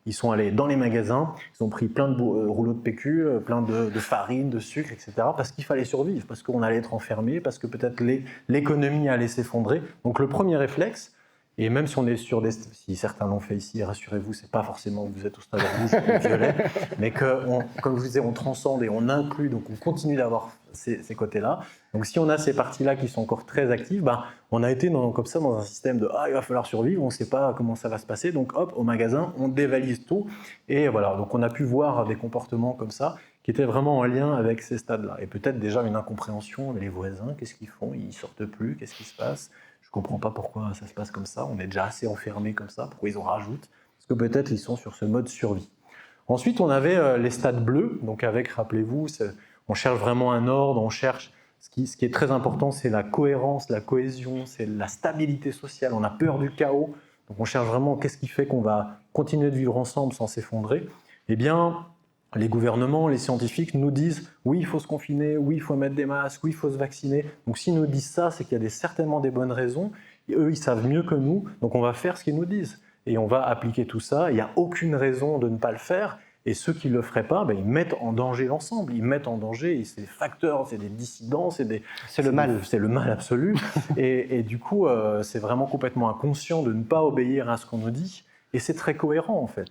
S1: Ils sont allés dans les magasins, ils ont pris plein de rouleaux de PQ, plein de farine, de sucre, etc. parce qu'il fallait survivre, parce qu'on allait être enfermé, parce que peut-être l'économie allait s'effondrer. Donc le premier réflexe, et même si on est sur si certains l'ont fait ici, rassurez-vous, c'est pas forcément que vous êtes au stade rouge ou violet, mais que, comme je vous disais, on transcende et on inclut, donc on continue d'avoir ces côtés-là. Donc si on a ces parties-là qui sont encore très actives, on a été comme ça dans un système de il va falloir survivre, on ne sait pas comment ça va se passer, donc hop, au magasin, on dévalise tout. Et voilà, donc on a pu voir des comportements comme ça qui étaient vraiment en lien avec ces stades-là. Et peut-être déjà une incompréhension, les voisins, qu'est-ce qu'ils font? Ils ne sortent plus, qu'est-ce qui se passe? Je ne comprends pas pourquoi ça se passe comme ça, on est déjà assez enfermé comme ça, pourquoi ils en rajoutent? Parce que peut-être ils sont sur ce mode survie. Ensuite, on avait les stades bleus, donc avec, rappelez-vous, on cherche vraiment un ordre, on cherche, ce qui est très important, c'est la cohérence, la cohésion, c'est la stabilité sociale, on a peur du chaos, donc on cherche vraiment qu'est-ce qui fait qu'on va continuer de vivre ensemble sans s'effondrer. Eh bien, les gouvernements, les scientifiques nous disent oui, il faut se confiner, oui, il faut mettre des masques, oui, il faut se vacciner. Donc s'ils nous disent ça, c'est qu'il y a certainement des bonnes raisons, et eux, ils savent mieux que nous, donc on va faire ce qu'ils nous disent. Et on va appliquer tout ça, il n'y a aucune raison de ne pas le faire, et ceux qui ne le feraient pas, ils mettent en danger l'ensemble, ils mettent en danger, c'est des facteurs, c'est des dissidents, c'est le mal. C'est le mal absolu, et du coup, c'est vraiment complètement inconscient de ne pas obéir à ce qu'on nous dit, et c'est très cohérent en fait,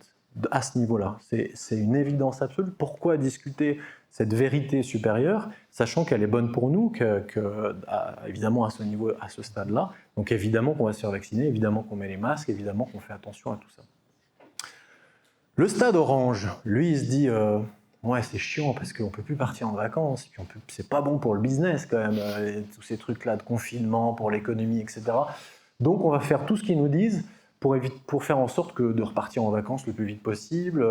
S1: à ce niveau-là. C'est une évidence absolue. Pourquoi discuter cette vérité supérieure, sachant qu'elle est bonne pour nous, évidemment à ce niveau, à ce stade-là. Donc évidemment qu'on va se faire vacciner, évidemment qu'on met les masques, évidemment qu'on fait attention à tout ça. Le stade orange, lui, il se dit ouais, c'est chiant parce qu'on ne peut plus partir en vacances, puis c'est pas bon pour le business quand même, tous ces trucs-là de confinement, pour l'économie, etc. Donc on va faire tout ce qu'ils nous disent pour faire en sorte de repartir en vacances le plus vite possible,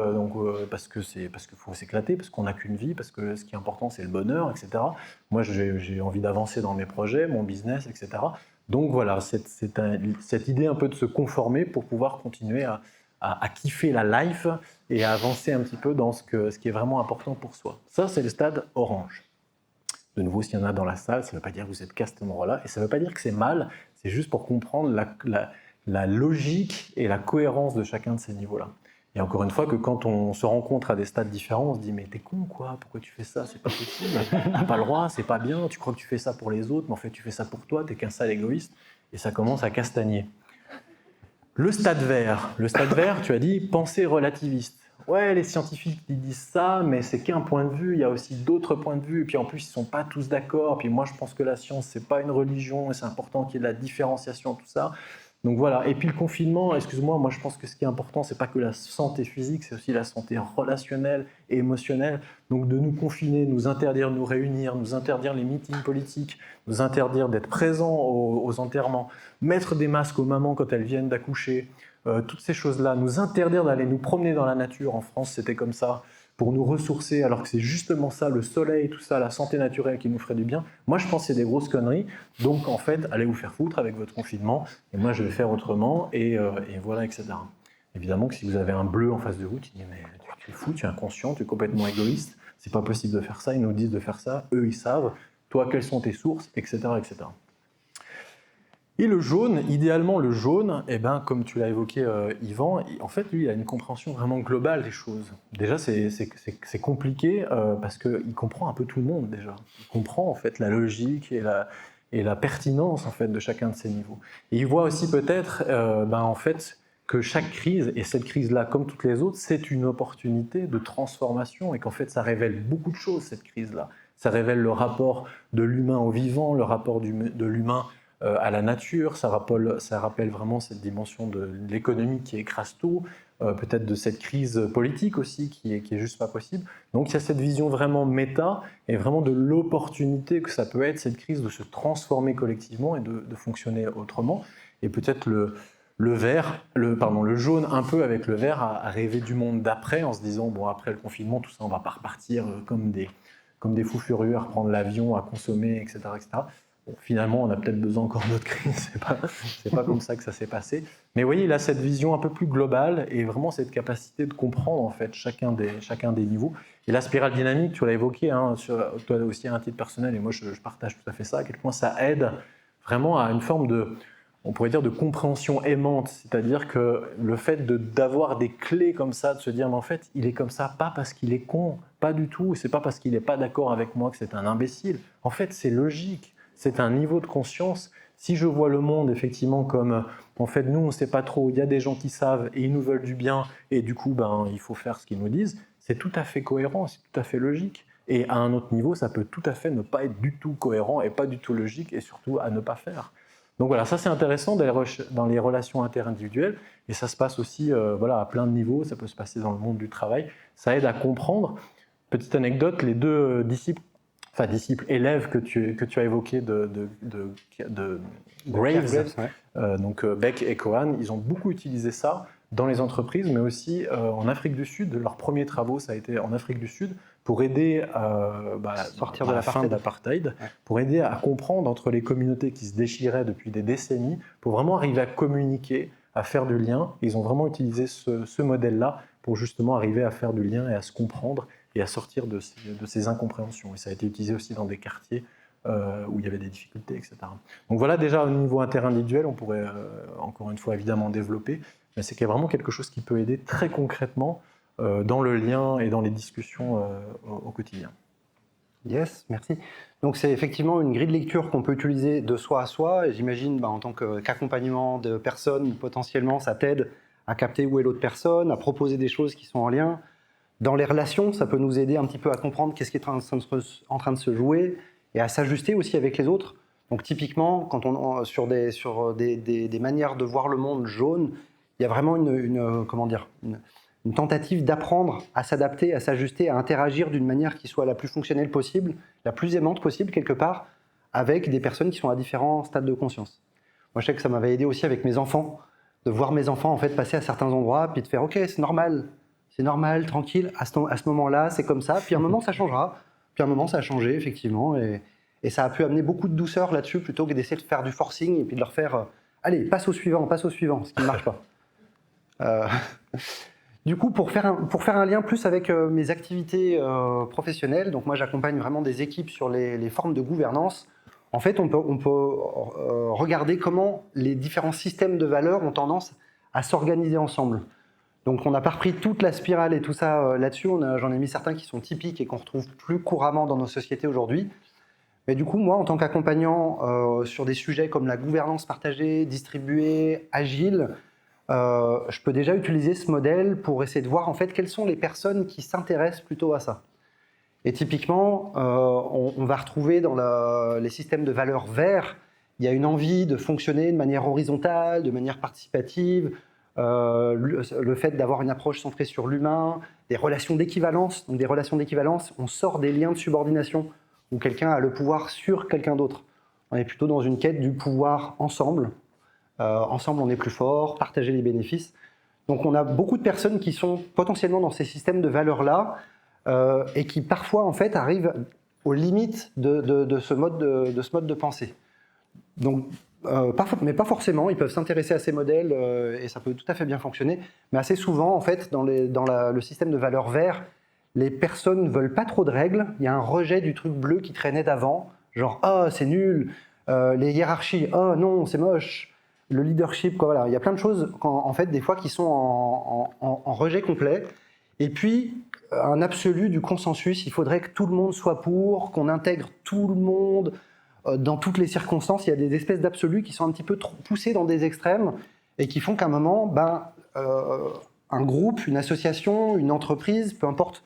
S1: parce qu'il faut s'éclater, parce qu'on n'a qu'une vie, parce que ce qui est important c'est le bonheur, etc. Moi j'ai envie d'avancer dans mes projets, mon business, etc. Donc voilà, cette idée un peu de se conformer pour pouvoir continuer à kiffer la life et à avancer un petit peu dans ce qui est vraiment important pour soi. Ça c'est le stade orange. De nouveau, s'il y en a dans la salle, ça ne veut pas dire que vous êtes qu'à cet endroit-là, et ça ne veut pas dire que c'est mal, c'est juste pour comprendre la logique et la cohérence de chacun de ces niveaux-là. Et encore une fois, que quand on se rencontre à des stades différents, on se dit « mais t'es con quoi, pourquoi tu fais ça, c'est pas possible, t'as pas le droit, c'est pas bien, tu crois que tu fais ça pour les autres, mais en fait tu fais ça pour toi, t'es qu'un sale égoïste ». Et ça commence à castagner. Le stade vert, tu as dit pensée relativiste. Ouais, les scientifiques ils disent ça, mais c'est qu'un point de vue, il y a aussi d'autres points de vue, et puis en plus ils ne sont pas tous d'accord, puis moi je pense que la science c'est pas une religion, et c'est important qu'il y ait de la différenciation, tout ça. Donc voilà, et puis le confinement, excuse-moi, moi je pense que ce qui est important, c'est pas que la santé physique, c'est aussi la santé relationnelle et émotionnelle. Donc de nous confiner, nous interdire de nous réunir, nous interdire les meetings politiques, nous interdire d'être présents aux enterrements, mettre des masques aux mamans quand elles viennent d'accoucher, toutes ces choses-là, nous interdire d'aller nous promener dans la nature. En France, c'était comme ça, pour nous ressourcer, alors que c'est justement ça, le soleil, tout ça, la santé naturelle qui nous ferait du bien. Moi, je pense que c'est des grosses conneries. Donc, en fait, allez vous faire foutre avec votre confinement, et moi, je vais faire autrement, et voilà, etc. Évidemment que si vous avez un bleu en face de vous, tu dis, mais tu es fou, tu es inconscient, tu es complètement égoïste, c'est pas possible de faire ça, ils nous disent de faire ça, eux, ils savent, toi, quelles sont tes sources, etc., etc. Et le jaune, idéalement le jaune, eh ben, comme tu l'as évoqué Yvan, en fait lui il a une compréhension vraiment globale des choses. Déjà c'est compliqué parce qu'il comprend un peu tout le monde déjà. Il comprend en fait la logique et la pertinence en fait de chacun de ces niveaux. Et il voit aussi peut-être en fait que chaque crise, et cette crise-là comme toutes les autres, c'est une opportunité de transformation et qu'en fait ça révèle beaucoup de choses cette crise-là. Ça révèle le rapport de l'humain au vivant, le rapport de l'humain à la nature, ça rappelle vraiment cette dimension de l'économie qui écrase tout, peut-être de cette crise politique aussi qui est juste pas possible. Donc il y a cette vision vraiment méta et vraiment de l'opportunité que ça peut être cette crise de se transformer collectivement et de fonctionner autrement. Et peut-être le jaune un peu avec le vert à rêver du monde d'après en se disant bon après le confinement tout ça on va pas repartir comme des fous furieux à reprendre l'avion, à consommer, etc. etc. Bon, finalement, on a peut-être besoin encore d'autres crises, c'est pas comme ça que ça s'est passé. Mais vous voyez, il a cette vision un peu plus globale et vraiment cette capacité de comprendre en fait chacun des niveaux. Et la spirale dynamique, tu l'as évoqué, hein, toi aussi à un titre personnel, et moi je partage tout à fait ça, à quel point ça aide vraiment à une forme de, on pourrait dire, de compréhension aimante, c'est-à-dire que le fait d'avoir des clés comme ça, de se dire, mais en fait, il est comme ça, pas parce qu'il est con, pas du tout, c'est pas parce qu'il n'est pas d'accord avec moi que c'est un imbécile. En fait, c'est logique. C'est un niveau de conscience. Si je vois le monde effectivement comme, en fait, nous on ne sait pas trop, il y a des gens qui savent et ils nous veulent du bien et du coup, il faut faire ce qu'ils nous disent, c'est tout à fait cohérent, c'est tout à fait logique. Et à un autre niveau, ça peut tout à fait ne pas être du tout cohérent et pas du tout logique et surtout à ne pas faire. Donc voilà, ça c'est intéressant dans les relations interindividuelles et ça se passe aussi à plein de niveaux, ça peut se passer dans le monde du travail, ça aide à comprendre. Petite anecdote, les deux élèves que tu as évoqués de Graves,
S2: ouais.
S1: donc Beck et Cohen, ils ont beaucoup utilisé ça dans les entreprises, mais aussi en Afrique du Sud. Leurs premiers travaux, ça a été en Afrique du Sud, pour aider
S2: sortir de
S1: la fin de l'apartheid,
S2: ouais.
S1: pour aider à comprendre entre les communautés qui se déchiraient depuis des décennies, pour vraiment arriver à communiquer, à faire du lien. Ils ont vraiment utilisé ce modèle-là pour justement arriver à faire du lien et à se comprendre et à sortir de ces incompréhensions. Et ça a été utilisé aussi dans des quartiers où il y avait des difficultés, etc. Donc voilà, déjà au niveau interindividuel, on pourrait encore une fois évidemment développer, mais c'est qu'il y a vraiment quelque chose qui peut aider très concrètement dans le lien et dans les discussions au quotidien.
S2: Yes, merci. Donc c'est effectivement une grille de lecture qu'on peut utiliser de soi à soi, et j'imagine en tant qu'accompagnement de personnes, potentiellement ça t'aide à capter où est l'autre personne, à proposer des choses qui sont en lien. Dans les relations, ça peut nous aider un petit peu à comprendre qu'est-ce qui est en train de se jouer et à s'ajuster aussi avec les autres. Donc typiquement, quand sur des manières de voir le monde jaune, il y a vraiment une tentative d'apprendre à s'adapter, à s'ajuster, à interagir d'une manière qui soit la plus fonctionnelle possible, la plus aimante possible quelque part, avec des personnes qui sont à différents stades de conscience. Moi je sais que ça m'avait aidé aussi avec mes enfants, de voir mes enfants en fait passer à certains endroits, puis de faire ok, c'est normal, tranquille, à ce moment-là, c'est comme ça, puis à un moment ça changera, puis à un moment ça a changé effectivement, et ça a pu amener beaucoup de douceur là-dessus, plutôt que d'essayer de faire du forcing et puis de leur faire allez, passe au suivant, ce qui ne marche pas. Du coup, pour faire un lien plus avec mes activités professionnelles, donc moi j'accompagne vraiment des équipes sur les formes de gouvernance. En fait, on peut regarder comment les différents systèmes de valeurs ont tendance à s'organiser ensemble. Donc on n'a pas repris toute la spirale et tout ça là-dessus, j'en ai mis certains qui sont typiques et qu'on retrouve plus couramment dans nos sociétés aujourd'hui. Mais du coup, moi, en tant qu'accompagnant sur des sujets comme la gouvernance partagée, distribuée, agile, je peux déjà utiliser ce modèle pour essayer de voir en fait quelles sont les personnes qui s'intéressent plutôt à ça. Et typiquement, on va retrouver dans les systèmes de valeurs verts, il y a une envie de fonctionner de manière horizontale, de manière participative, le fait d'avoir une approche centrée sur l'humain, des relations d'équivalence. Donc des relations d'équivalence, on sort des liens de subordination où quelqu'un a le pouvoir sur quelqu'un d'autre. On est plutôt dans une quête du pouvoir ensemble. Ensemble, on est plus fort, partager les bénéfices. Donc on a beaucoup de personnes qui sont potentiellement dans ces systèmes de valeurs-là et qui parfois en fait arrivent aux limites de ce mode de pensée. Donc, mais pas forcément, ils peuvent s'intéresser à ces modèles et ça peut tout à fait bien fonctionner, mais assez souvent, en fait, dans le système de valeurs vert, les personnes ne veulent pas trop de règles, il y a un rejet du truc bleu qui traînait d'avant, genre « Ah, c'est nul !» les hiérarchies « Ah non, c'est moche !» le leadership, quoi, voilà. Il y a plein de choses, en fait, des fois, qui sont en rejet complet. Et puis, un absolu du consensus, il faudrait que tout le monde soit pour, qu'on intègre tout le monde, dans toutes les circonstances. Il y a des espèces d'absolus qui sont un petit peu trop poussés dans des extrêmes et qui font qu'à un moment, un groupe, une association, une entreprise, peu importe,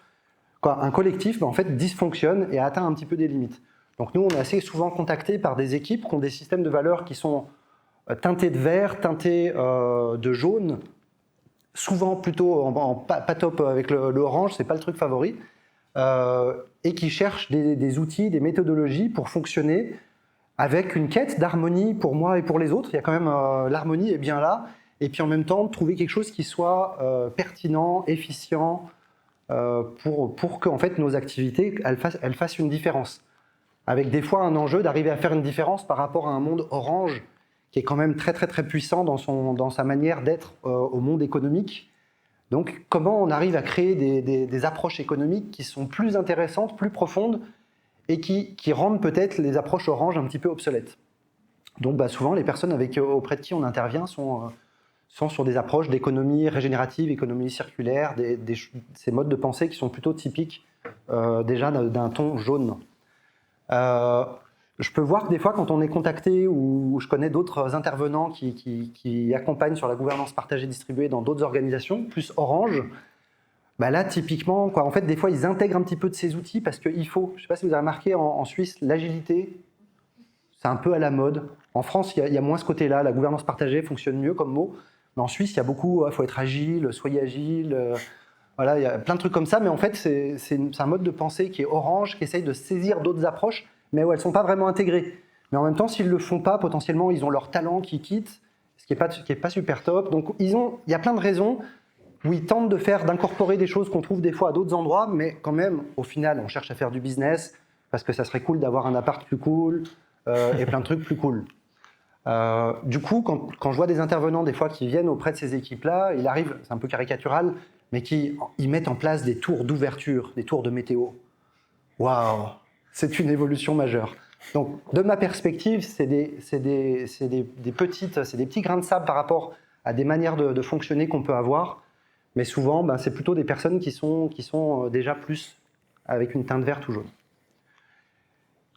S2: quoi, un collectif, en fait, dysfonctionne et atteint un petit peu des limites. Donc nous, on est assez souvent contactés par des équipes qui ont des systèmes de valeurs qui sont teintés de vert, teintés de jaune, souvent plutôt pas top avec le orange, c'est pas le truc favori, et qui cherchent des outils, des méthodologies pour fonctionner avec une quête d'harmonie pour moi et pour les autres. Il y a quand même l'harmonie est bien là, et puis en même temps trouver quelque chose qui soit pertinent, efficient, pour que en fait, nos activités elles fassent une différence. Avec des fois un enjeu d'arriver à faire une différence par rapport à un monde orange qui est quand même très très très puissant dans sa manière d'être au monde économique. Donc comment on arrive à créer des approches économiques qui sont plus intéressantes, plus profondes et qui rendent peut-être les approches orange un petit peu obsolètes. Donc souvent les personnes auprès de qui on intervient sont sur des approches d'économie régénérative, économie circulaire, ces modes de pensée qui sont plutôt typiques déjà d'un ton jaune. Je peux voir que des fois, quand on est contacté ou je connais d'autres intervenants qui accompagnent sur la gouvernance partagée distribuée dans d'autres organisations, plus orange, là, typiquement, quoi, en fait, des fois, ils intègrent un petit peu de ces outils parce qu'il faut, je ne sais pas si vous avez remarqué, en Suisse, l'agilité, c'est un peu à la mode. En France, il y a moins ce côté-là, la gouvernance partagée fonctionne mieux comme mot, mais en Suisse, il y a beaucoup, il faut être agile, soyez agile, voilà, il y a plein de trucs comme ça, mais en fait, c'est un mode de pensée qui est orange, qui essaye de saisir d'autres approches, mais où elles ne sont pas vraiment intégrées. Mais en même temps, s'ils ne le font pas, potentiellement, ils ont leur talent qui quitte, ce qui n'est pas super top. Donc, il y a plein de raisons où ils tentent d'incorporer des choses qu'on trouve des fois à d'autres endroits, mais quand même, au final, on cherche à faire du business, parce que ça serait cool d'avoir un appart plus cool, et plein de trucs plus cool. Du coup, quand je vois des intervenants, des fois, qui viennent auprès de ces équipes-là, il arrive, c'est un peu caricatural, mais ils mettent en place des tours d'ouverture, des tours de météo. Waouh! C'est une évolution majeure. Donc, de ma perspective, c'est des petits grains de sable par rapport à des manières de fonctionner qu'on peut avoir. Mais souvent, c'est plutôt des personnes qui sont déjà plus avec une teinte verte ou jaune.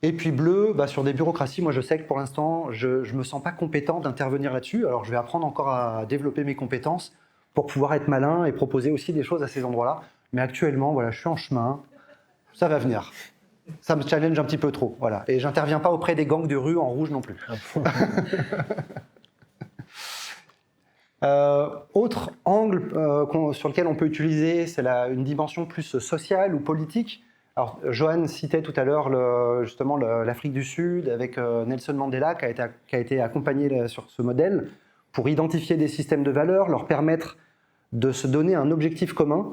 S2: Et puis bleu, sur des bureaucraties, moi je sais que pour l'instant, je ne me sens pas compétent d'intervenir là-dessus. Alors je vais apprendre encore à développer mes compétences pour pouvoir être malin et proposer aussi des choses à ces endroits-là. Mais actuellement, voilà, je suis en chemin. Ça va venir. Ça me challenge un petit peu trop, voilà. Et j'interviens pas auprès des gangs de rue en rouge non plus. Autre angle sur lequel on peut utiliser, c'est une dimension plus sociale ou politique. Alors, Johan citait tout à l'heure justement l'Afrique du Sud avec Nelson Mandela qui a été accompagné sur ce modèle pour identifier des systèmes de valeurs, leur permettre de se donner un objectif commun.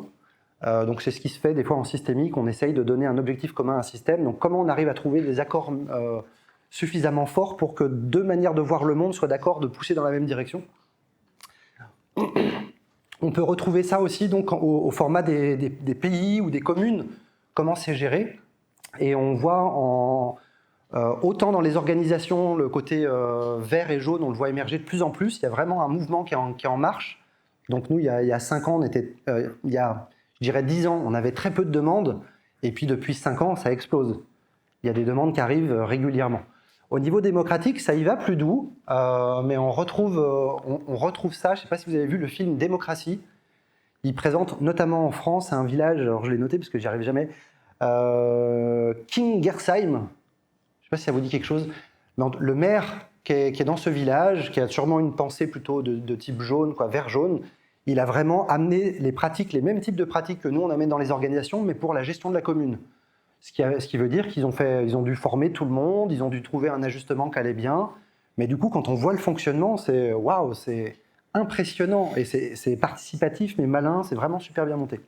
S2: Donc c'est ce qui se fait des fois en systémique, on essaye de donner un objectif commun à un système. Donc comment on arrive à trouver des accords suffisamment forts pour que deux manières de voir le monde soient d'accord de pousser dans la même direction. On peut retrouver ça aussi donc au format des pays ou des communes, comment c'est géré. Et on voit autant dans les organisations, le côté vert et jaune, on le voit émerger de plus en plus. Il y a vraiment un mouvement qui est en marche. Donc nous, il y a 5 ans, il y a, je dirais 10 ans, on avait très peu de demandes, et puis depuis 5 ans, ça explose. Il y a des demandes qui arrivent régulièrement. Au niveau démocratique, ça y va plus doux, mais on retrouve ça. Je ne sais pas si vous avez vu le film Démocratie. Il présente notamment en France un village, alors je l'ai noté parce que j'y arrive jamais, Kingersheim. Je ne sais pas si ça vous dit quelque chose. Le maire qui est dans ce village, qui a sûrement une pensée plutôt de type jaune, vert jaune, il a vraiment amené les mêmes types de pratiques que nous on amène dans les organisations, mais pour la gestion de la commune. Ce qui veut dire qu'ils ont dû former tout le monde, ils ont dû trouver un ajustement qui allait bien. Mais du coup, quand on voit le fonctionnement, c'est waouh, c'est impressionnant. Et c'est participatif, mais malin, c'est vraiment super bien monté.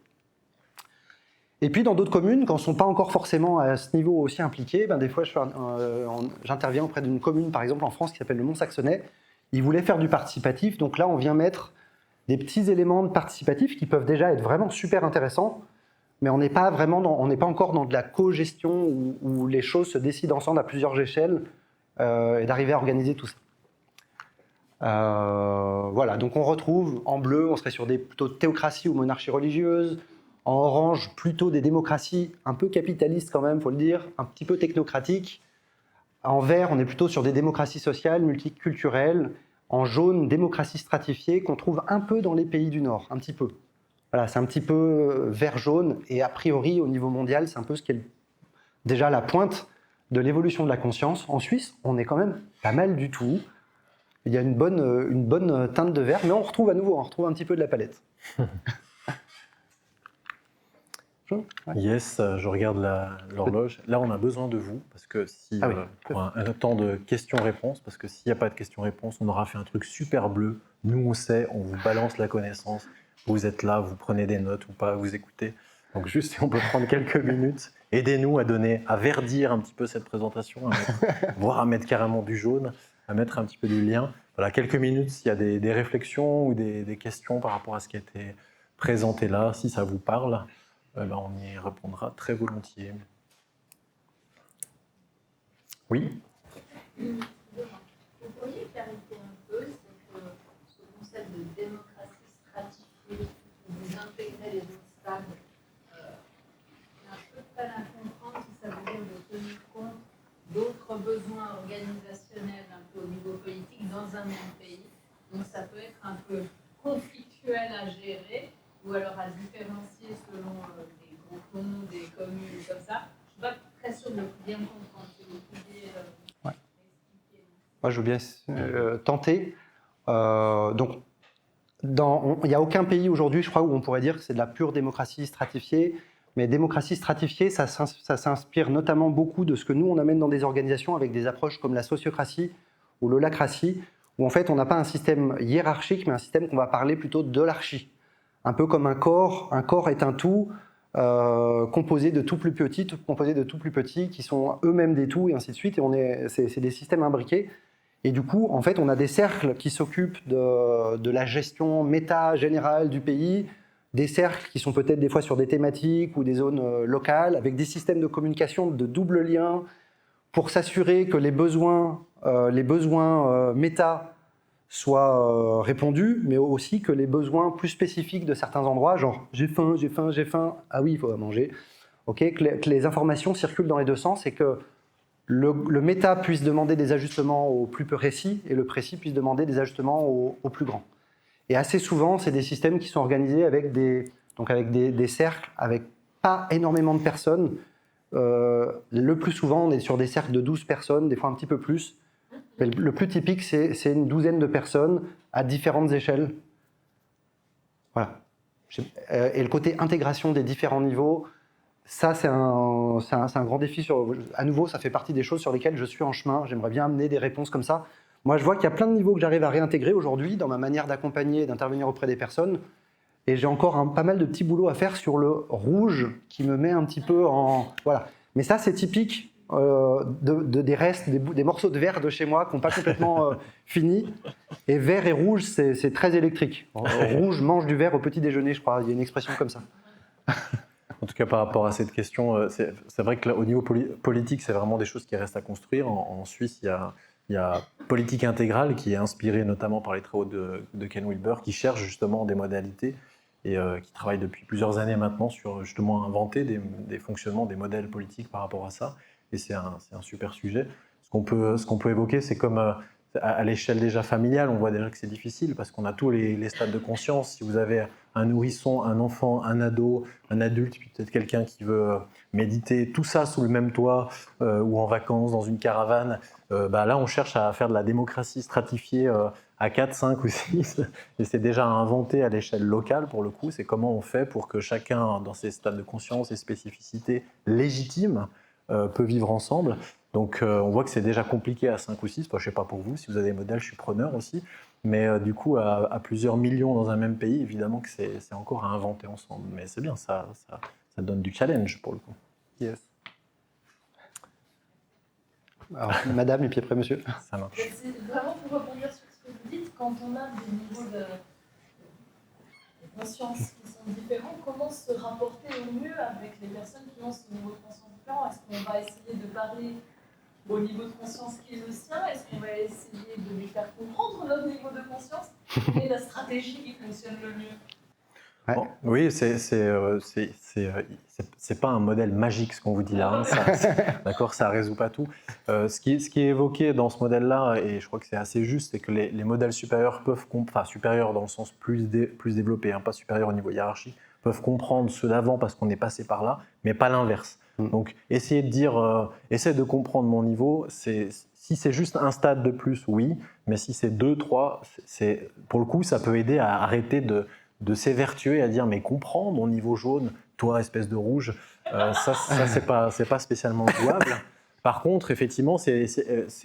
S2: Et puis dans d'autres communes, quand ils ne sont pas encore forcément à ce niveau aussi impliqués, des fois j'interviens auprès d'une commune, par exemple en France, qui s'appelle le Mont-Saxonnais. Ils voulaient faire du participatif, donc là on vient mettre des petits éléments de participatif qui peuvent déjà être vraiment super intéressants, mais on n'est pas encore dans de la co-gestion où les choses se décident ensemble à plusieurs échelles et d'arriver à organiser tout ça. Voilà, donc on retrouve en bleu, on serait sur plutôt théocratie ou monarchie religieuse, en orange plutôt des démocraties un peu capitalistes quand même, faut le dire, un petit peu technocratiques. En vert, on est plutôt sur des démocraties sociales, multiculturelles. En jaune, démocratie stratifiée qu'on trouve un peu dans les pays du Nord, un petit peu. Voilà, c'est un petit peu vert-jaune, et a priori, au niveau mondial, c'est un peu ce qui est déjà la pointe de l'évolution de la conscience. En Suisse, on est quand même pas mal du tout. Il y a une bonne teinte de vert, mais on retrouve un petit peu de la palette.
S1: Yes, je regarde l'horloge. Là, on a besoin de vous, parce que pour un temps de questions-réponses, parce que s'il n'y a pas de questions-réponses, on aura fait un truc super bleu. Nous, on sait, on vous balance la connaissance. Vous êtes là, vous prenez des notes ou pas, vous écoutez. Donc juste, si on peut prendre quelques minutes, aidez-nous à verdir un petit peu cette présentation, voire à mettre carrément du jaune, à mettre un petit peu du lien. Voilà, quelques minutes, s'il y a des réflexions ou des questions par rapport à ce qui a été présenté là, si ça vous parle, on y répondra très volontiers. Oui.
S3: Vous pourriez clarifier un peu, c'est que ce concept de démocratie stratifiée, où vous intégrez les autres stades, j'ai un peu de peine à comprendre si ça veut dire de tenir compte d'autres besoins organisationnels un peu au niveau politique dans un même pays. Donc ça peut être un peu conflictuel à gérer, ou alors à différencier selon des cantons, des communes, comme ça. Je ne suis pas très sûre de bien comprendre. Si vous pouviez expliquer.
S2: Moi, je veux bien tenter. Donc, il n'y a aucun pays aujourd'hui, je crois, où on pourrait dire que c'est de la pure démocratie stratifiée. Mais démocratie stratifiée, ça s'inspire notamment beaucoup de ce que nous, on amène dans des organisations avec des approches comme la sociocratie ou l'holacratie, où en fait, on n'a pas un système hiérarchique, mais un système qu'on va parler plutôt d'holarchie. Un peu comme un corps. Un corps est un tout composé de tout plus petits, qui sont eux-mêmes des tout, et ainsi de suite. Et c'est des systèmes imbriqués. Et du coup, en fait, on a des cercles qui s'occupent de la gestion méta générale du pays, des cercles qui sont peut-être des fois sur des thématiques ou des zones locales, avec des systèmes de communication de double lien pour s'assurer que les besoins méta soient répondus, mais aussi que les besoins plus spécifiques de certains endroits, genre j'ai faim, ah oui, il faut manger, okay, que les informations circulent dans les deux sens et que le méta puisse demander des ajustements au plus précis et le précis puisse demander des ajustements au plus grand. Et assez souvent, c'est des systèmes qui sont organisés avec des cercles avec pas énormément de personnes. Le plus souvent, on est sur des cercles de 12 personnes, des fois un petit peu plus. Mais le plus typique, c'est une douzaine de personnes à différentes échelles. Voilà. Et le côté intégration des différents niveaux, ça, c'est un grand défi. À nouveau, ça fait partie des choses sur lesquelles je suis en chemin. J'aimerais bien amener des réponses comme ça. Moi, je vois qu'il y a plein de niveaux que j'arrive à réintégrer aujourd'hui dans ma manière d'accompagner et d'intervenir auprès des personnes. Et j'ai encore pas mal de petits boulots à faire sur le rouge qui me met un petit peu en... Voilà. Mais ça, c'est typique des restes, des morceaux de verre de chez moi qui n'ont pas complètement fini. Et vert et rouge, c'est très électrique. Rouge mange du verre au petit déjeuner, je crois. Il y a une expression comme ça.
S1: En tout cas, par rapport à cette question, c'est vrai qu'au niveau politique, c'est vraiment des choses qui restent à construire. En Suisse, il Il y a Politique intégrale qui est inspiré notamment par les travaux de Ken Wilber, qui cherche justement des modalités et qui travaille depuis plusieurs années maintenant sur justement inventer des fonctionnements, des modèles politiques par rapport à ça. Et c'est un super sujet. Ce qu'on peut évoquer, c'est comme à l'échelle déjà familiale, on voit déjà que c'est difficile parce qu'on a tous les stades de conscience. Si vous avez un nourrisson, un enfant, un ado, un adulte, puis peut-être quelqu'un qui veut méditer, tout ça sous le même toit ou en vacances dans une caravane, là on cherche à faire de la démocratie stratifiée à 4, 5 ou 6, et c'est déjà inventé à l'échelle locale pour le coup. C'est comment on fait pour que chacun, dans ses stades de conscience et spécificités légitimes, peut vivre ensemble. Donc on voit que c'est déjà compliqué à 5 ou 6, je ne sais pas pour vous, si vous avez des modèles, je suis preneur aussi, mais du coup à plusieurs millions dans un même pays, évidemment que c'est encore à inventer ensemble. Mais c'est bien, ça donne du challenge pour le coup.
S2: Yes. Alors, madame, et puis après monsieur.
S1: Ça marche.
S3: C'est vraiment pour rebondir sur ce que vous dites, quand on a des niveaux de conscience qui sont différents, comment se rapporter au mieux avec les personnes qui ont ce niveau de conscience différent? Est-ce qu'on va essayer de parler au niveau de conscience qui est le sien? Est-ce qu'on va essayer de lui faire comprendre notre niveau de conscience? Quelle est la stratégie qui fonctionne le mieux?
S2: Ouais.
S1: Bon, oui, c'est pas un modèle magique ce qu'on vous dit là, hein, d'accord, ça résout pas tout. Ce qui est évoqué dans ce modèle-là, et je crois que c'est assez juste, c'est que les modèles supérieurs peuvent, supérieurs dans le sens plus développé, hein, pas supérieurs au niveau hiérarchique, peuvent comprendre ceux d'avant parce qu'on est passé par là, mais pas l'inverse. Donc, essayer de dire, essayer de comprendre mon niveau, si c'est juste un stade de plus, oui, mais si c'est 2, 3, pour le coup, ça peut aider à arrêter de s'évertuer, à dire mais comprends mon niveau jaune, toi espèce de rouge, ça c'est pas spécialement jouable. Par contre, effectivement, c'est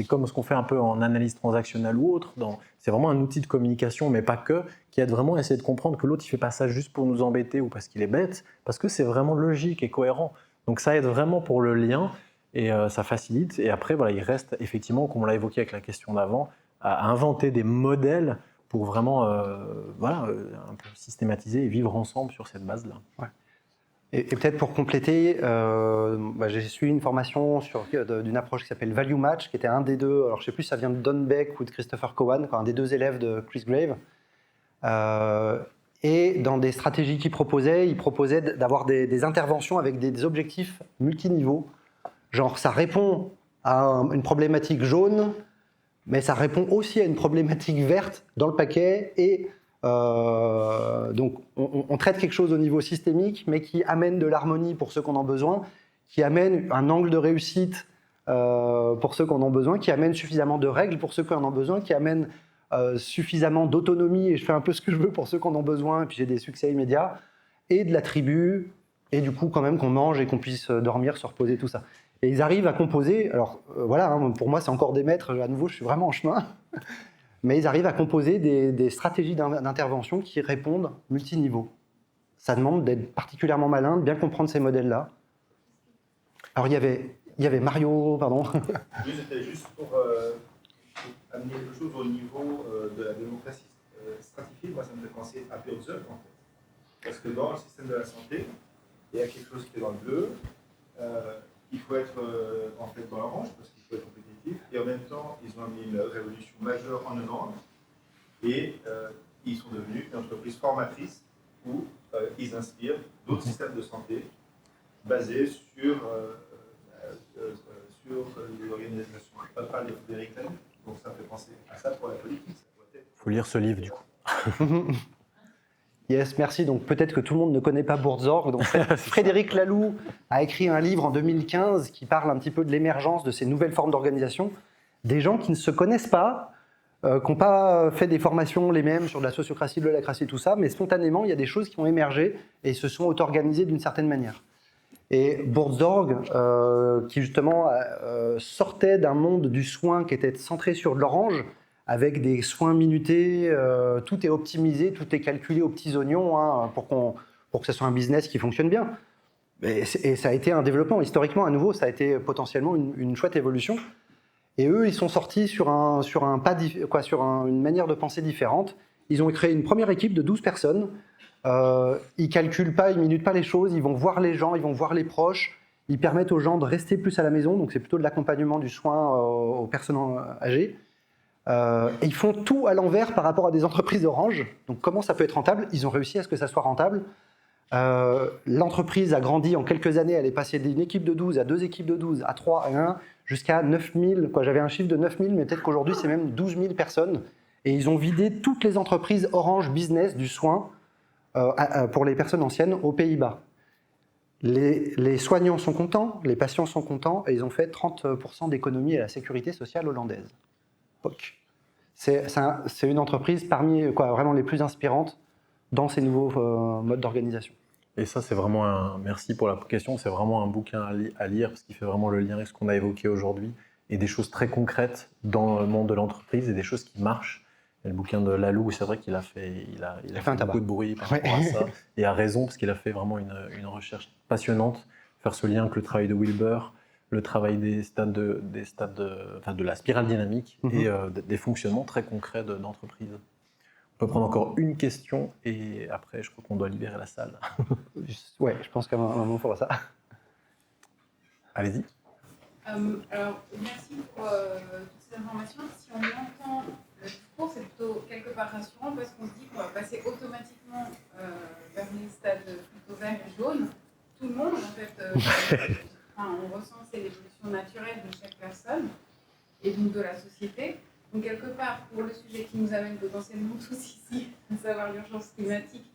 S1: comme ce qu'on fait un peu en analyse transactionnelle ou autre. C'est vraiment un outil de communication, mais pas que, qui aide vraiment à essayer de comprendre que l'autre il fait pas ça juste pour nous embêter ou parce qu'il est bête, parce que c'est vraiment logique et cohérent. Donc ça aide vraiment pour le lien et ça facilite. Et après, voilà, il reste effectivement, comme on l'a évoqué avec la question d'avant, à inventer des modèles pour vraiment un peu systématiser et vivre ensemble sur cette base-là.
S2: Ouais. Et peut-être pour compléter, j'ai suivi une formation d'une approche qui s'appelle Value Match, qui était un des deux, alors je ne sais plus si ça vient de Don Beck ou de Christopher Cowan, un des deux élèves de Chris Grave. Et dans des stratégies qu'il proposait, il proposait d'avoir des interventions avec des objectifs multiniveaux. Genre, ça répond à une problématique jaune, mais ça répond aussi à une problématique verte dans le paquet. Et donc, on traite quelque chose au niveau systémique, mais qui amène de l'harmonie pour ceux qui en ont besoin, qui amène un angle de réussite pour ceux qui en ont besoin, qui amène suffisamment de règles pour ceux qui en ont besoin, qui amène suffisamment d'autonomie et je fais un peu ce que je veux pour ceux qui en ont besoin et puis j'ai des succès immédiats, et de la tribu, et du coup quand même qu'on mange et qu'on puisse dormir, se reposer, tout ça. Et ils arrivent à composer, alors voilà, hein, pour moi c'est encore des maîtres, à nouveau je suis vraiment en chemin, mais ils arrivent à composer des stratégies d'intervention qui répondent multiniveaux. Ça demande d'être particulièrement malin, de bien comprendre ces modèles-là. Alors il y avait Mario, pardon.
S4: Oui, c'était juste pour amener quelque chose au niveau de la démocratie stratifiée. Moi, ça me fait penser à Burzug, en fait. Parce que dans le système de la santé, il y a quelque chose qui est dans le bleu. Il faut être en fait dans l'orange parce qu'il faut être compétitif. Et en même temps, ils ont amené une révolution majeure en 90 et ils sont devenus une entreprise formatrice où ils inspirent d'autres systèmes de santé basés sur l'organisation. On parle de Frédéric Laloux, donc ça me fait penser à ça pour la politique. Il
S1: faut lire ce livre du coup.
S2: Yes, merci. Donc peut-être que tout le monde ne connaît pas Burzorg. Donc Frédéric Laloux a écrit un livre en 2015 qui parle un petit peu de l'émergence de ces nouvelles formes d'organisation. Des gens qui ne se connaissent pas, qui n'ont pas fait des formations les mêmes sur de la sociocratie, de l'holacratie, tout ça, mais spontanément, il y a des choses qui ont émergé et se sont auto-organisées d'une certaine manière. Et Burzorg, qui justement sortait d'un monde du soin qui était centré sur de l'orange, avec des soins minutés, tout est optimisé, tout est calculé aux petits oignons hein, pour que ce soit un business qui fonctionne bien. Et ça a été un développement. Historiquement, à nouveau, ça a été potentiellement une chouette évolution. Et eux, ils sont sortis sur une manière de penser différente. Ils ont créé une première équipe de 12 personnes. Ils calculent pas, ils minutent pas les choses, ils vont voir les gens, ils vont voir les proches, Ils permettent aux gens de rester plus à la maison, donc c'est plutôt de l'accompagnement du soin aux personnes âgées. Et ils font tout à l'envers par rapport à des entreprises Orange. Donc comment ça peut être rentable? Ils ont réussi à ce que ça soit rentable. L'entreprise a grandi en quelques années, elle est passée d'une équipe de 12 à 2 équipes de 12, à 3, à 1, jusqu'à 9000. J'avais un chiffre de 9000, mais peut-être qu'aujourd'hui c'est même 12 000 personnes. Et ils ont vidé toutes les entreprises Orange Business du soin pour les personnes anciennes aux Pays-Bas. Les soignants sont contents, les patients sont contents, et ils ont fait 30% d'économie à la sécurité sociale hollandaise. POC. C'est une entreprise parmi vraiment les plus inspirantes dans ces nouveaux modes d'organisation.
S1: Et ça, c'est vraiment merci pour la question, c'est vraiment un bouquin à lire parce qu'il fait vraiment le lien avec ce qu'on a évoqué aujourd'hui et des choses très concrètes dans le monde de l'entreprise et des choses qui marchent. Et le bouquin de Lalou, c'est vrai qu'il a fait beaucoup de bruit par rapport à ça, et a raison, parce qu'il a fait vraiment une recherche passionnante, faire ce lien avec le travail de Wilber, le travail des stades de la spirale dynamique et des fonctionnements très concrets d'entreprise. On peut prendre encore une question, et après, je crois qu'on doit libérer la salle.
S2: Ouais, je pense qu'à un moment, il faudra ça.
S1: Allez-y.
S5: Alors, merci pour toutes ces informations. Si on entend le discours, c'est plutôt quelque part rassurant parce qu'on se dit qu'on va passer automatiquement vers les stades plutôt verts et jaunes. Tout le monde, en fait, on ressent c'est l'évolution naturelle de chaque personne et donc de la société. Donc, quelque part, pour le sujet qui nous amène potentiellement tous ici, à savoir l'urgence climatique,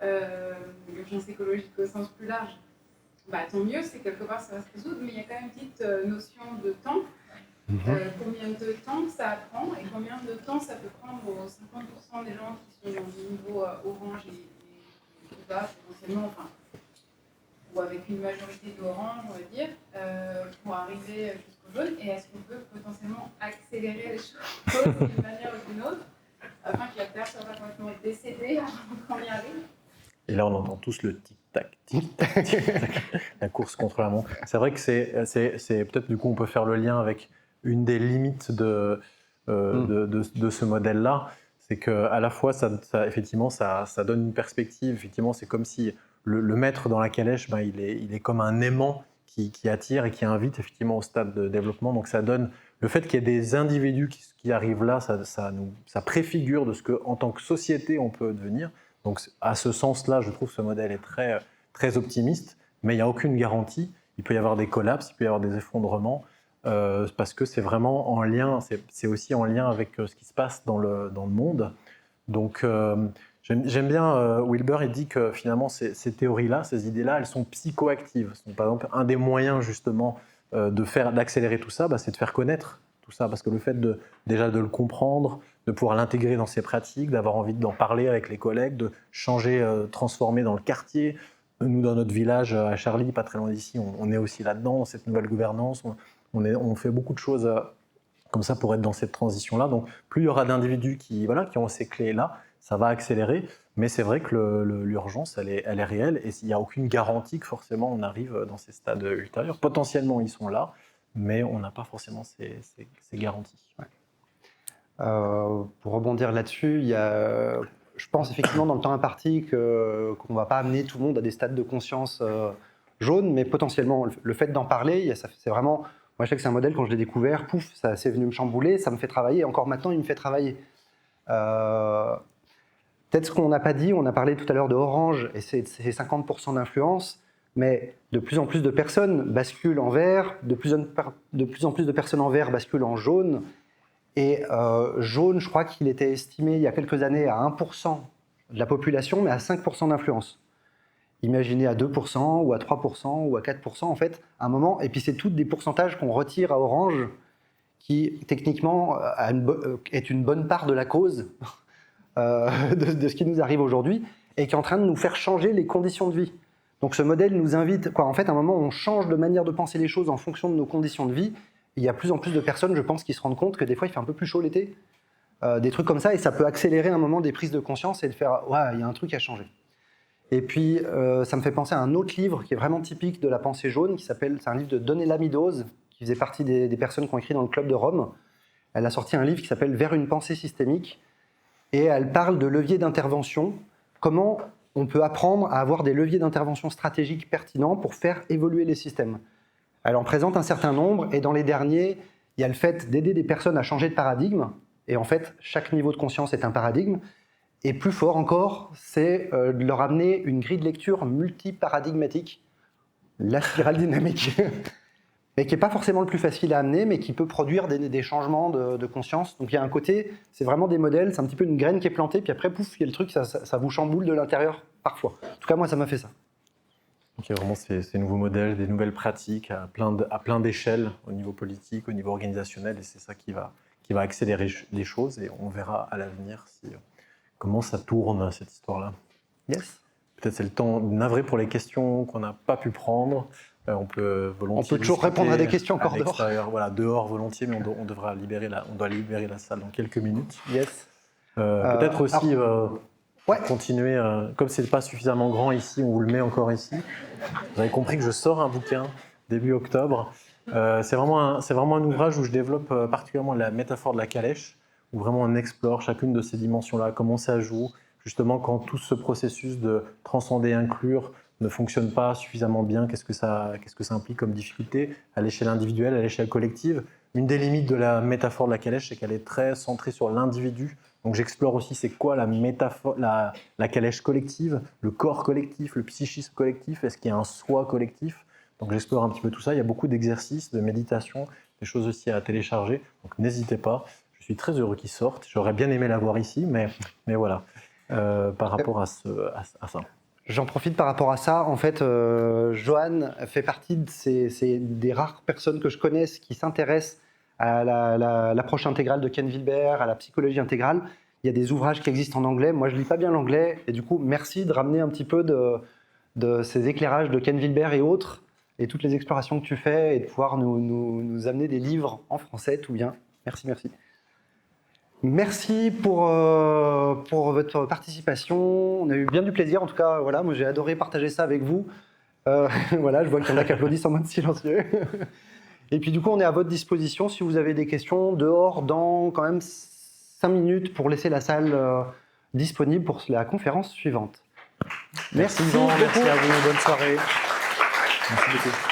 S5: l'urgence écologique au sens plus large, tant mieux, c'est quelque part ça va se résoudre, mais il y a quand même une petite notion de temps. Combien de temps ça prend et combien de temps ça peut prendre aux 50% des gens qui sont dans le niveau orange et plus bas, potentiellement, ou avec une majorité d'orange, on va dire, pour arriver jusqu'au jaune. Et est-ce qu'on peut potentiellement accélérer les choses d'une manière ou d'une autre, afin que la Terre soit pas complètement décédée avant qu'on y arrive?
S1: Et là, on entend tous le tic-tac, tic-tac, tic-tac, la course contre la montre. C'est vrai que c'est peut-être, du coup, on peut faire le lien avec une des limites de ce modèle-là. C'est qu'à la fois, effectivement, ça donne une perspective. Effectivement, c'est comme si le maître dans la calèche, il est comme un aimant qui attire et qui invite effectivement au stade de développement. Donc, ça donne le fait qu'il y ait des individus qui arrivent là, ça préfigure de ce qu'en tant que société, on peut devenir. Donc, à ce sens-là, je trouve que ce modèle est très, très optimiste, mais il n'y a aucune garantie. Il peut y avoir des collapses, il peut y avoir des effondrements, parce que c'est vraiment en lien, c'est aussi en lien avec ce qui se passe dans le monde. Donc, j'aime bien, Wilber, il dit que finalement, ces théories-là, ces idées-là, elles sont psychoactives. Par exemple, un des moyens, justement, d'accélérer tout ça, c'est de faire connaître tout ça, parce que le fait déjà de le comprendre, de pouvoir l'intégrer dans ses pratiques, d'avoir envie d'en parler avec les collègues, de changer, transformer dans le quartier. Nous, dans notre village à Charlie, pas très loin d'ici, on est aussi là-dedans, dans cette nouvelle gouvernance. On fait beaucoup de choses comme ça pour être dans cette transition-là. Donc, plus il y aura d'individus qui ont ces clés-là, ça va accélérer. Mais c'est vrai que l'urgence, elle est réelle, et il n'y a aucune garantie que forcément on arrive dans ces stades ultérieurs. Potentiellement, ils sont là, mais on n'a pas forcément ces garanties.
S2: Ouais. Pour rebondir là-dessus, je pense effectivement dans le temps imparti qu'on ne va pas amener tout le monde à des stades de conscience jaunes, mais potentiellement le fait d'en parler, c'est vraiment... Moi je sais que c'est un modèle, quand je l'ai découvert, pouf, ça c'est venu me chambouler, ça me fait travailler, et encore maintenant il me fait travailler. Peut-être ce qu'on n'a pas dit, on a parlé tout à l'heure de Orange, et c'est 50% d'influence, mais de plus en plus de personnes basculent en vert, de plus en plus de personnes en vert basculent en jaune. Et jaune, je crois qu'il était estimé il y a quelques années à 1% de la population, mais à 5% d'influence. Imaginez à 2% ou à 3% ou à 4% en fait, à un moment. Et puis c'est tous des pourcentages qu'on retire à Orange, qui techniquement est une bonne part de la cause de ce qui nous arrive aujourd'hui, et qui est en train de nous faire changer les conditions de vie. Donc ce modèle nous invite, en fait, à un moment, on change de manière de penser les choses en fonction de nos conditions de vie. Il y a plus en plus de personnes, je pense, qui se rendent compte que des fois, il fait un peu plus chaud l'été. Des trucs comme ça, et ça peut accélérer un moment des prises de conscience et de faire « ouais, il y a un truc à changer ». Et puis, ça me fait penser à un autre livre qui est vraiment typique de la pensée jaune, c'est un livre de Donella Meadows, qui faisait partie des personnes qui ont écrit dans le Club de Rome. Elle a sorti un livre qui s'appelle « Vers une pensée systémique », et elle parle de leviers d'intervention, comment on peut apprendre à avoir des leviers d'intervention stratégiques pertinents pour faire évoluer les systèmes. Elle en présente un certain nombre, et dans les derniers, il y a le fait d'aider des personnes à changer de paradigme, et en fait, chaque niveau de conscience est un paradigme, et plus fort encore, c'est de leur amener une grille de lecture multiparadigmatique, la spirale dynamique, et qui n'est pas forcément le plus facile à amener, mais qui peut produire des changements de conscience. Donc il y a un côté, c'est vraiment des modèles, c'est un petit peu une graine qui est plantée, puis après, pouf, il y a le truc, ça vous chamboule de l'intérieur, parfois. En tout cas, moi, ça m'a fait ça.
S1: Donc il y a vraiment ces nouveaux modèles, des nouvelles pratiques à plein d'échelles, au niveau politique, au niveau organisationnel, et c'est ça qui va accélérer les choses, et on verra à l'avenir comment ça tourne, cette histoire-là.
S2: Yes.
S1: Peut-être c'est le temps navré pour les questions qu'on n'a pas pu prendre. On peut volontiers.
S2: On peut toujours répondre à des questions encore dehors.
S1: Voilà, dehors volontiers, mais on doit libérer la salle dans quelques minutes.
S2: Yes.
S1: Peut-être aussi
S2: ouais.
S1: continuer, comme c'est pas suffisamment grand ici, on vous le met encore ici. Vous avez compris que je sors un bouquin début octobre. C'est vraiment un ouvrage où je développe particulièrement la métaphore de la calèche, où vraiment on explore chacune de ces dimensions-là, comment ça joue, justement quand tout ce processus de transcender, inclure ne fonctionne pas suffisamment bien, qu'est-ce que ça implique comme difficulté à l'échelle individuelle, à l'échelle collective. Une des limites de la métaphore de la calèche, c'est qu'elle est très centrée sur l'individu. Donc j'explore aussi c'est quoi la métaphore, la calèche collective, le corps collectif, le psychisme collectif, est-ce qu'il y a un soi collectif? Donc j'explore un petit peu tout ça, il y a beaucoup d'exercices, de méditation, des choses aussi à télécharger, donc n'hésitez pas, je suis très heureux qu'ils sortent, j'aurais bien aimé l'avoir ici, mais voilà, par rapport à ça.
S2: J'en profite par rapport à ça. En fait, Johan fait partie des rares personnes que je connaisse qui s'intéressent à l'approche intégrale de Ken Wilber, à la psychologie intégrale. Il y a des ouvrages qui existent en anglais. Moi, je ne lis pas bien l'anglais. Et du coup, merci de ramener un petit peu de ces éclairages de Ken Wilber et autres, et toutes les explorations que tu fais, et de pouvoir nous amener des livres en français, tout bien. Merci, merci. Merci pour votre participation. On a eu bien du plaisir. En tout cas, voilà, moi j'ai adoré partager ça avec vous. Voilà, je vois qu'il y en a qui applaudissent en mode silencieux. Et puis du coup, on est à votre disposition si vous avez des questions dehors dans quand même 5 minutes pour laisser la salle disponible pour la conférence suivante. Merci beaucoup.
S1: Merci à vous. Bonne soirée. Merci beaucoup.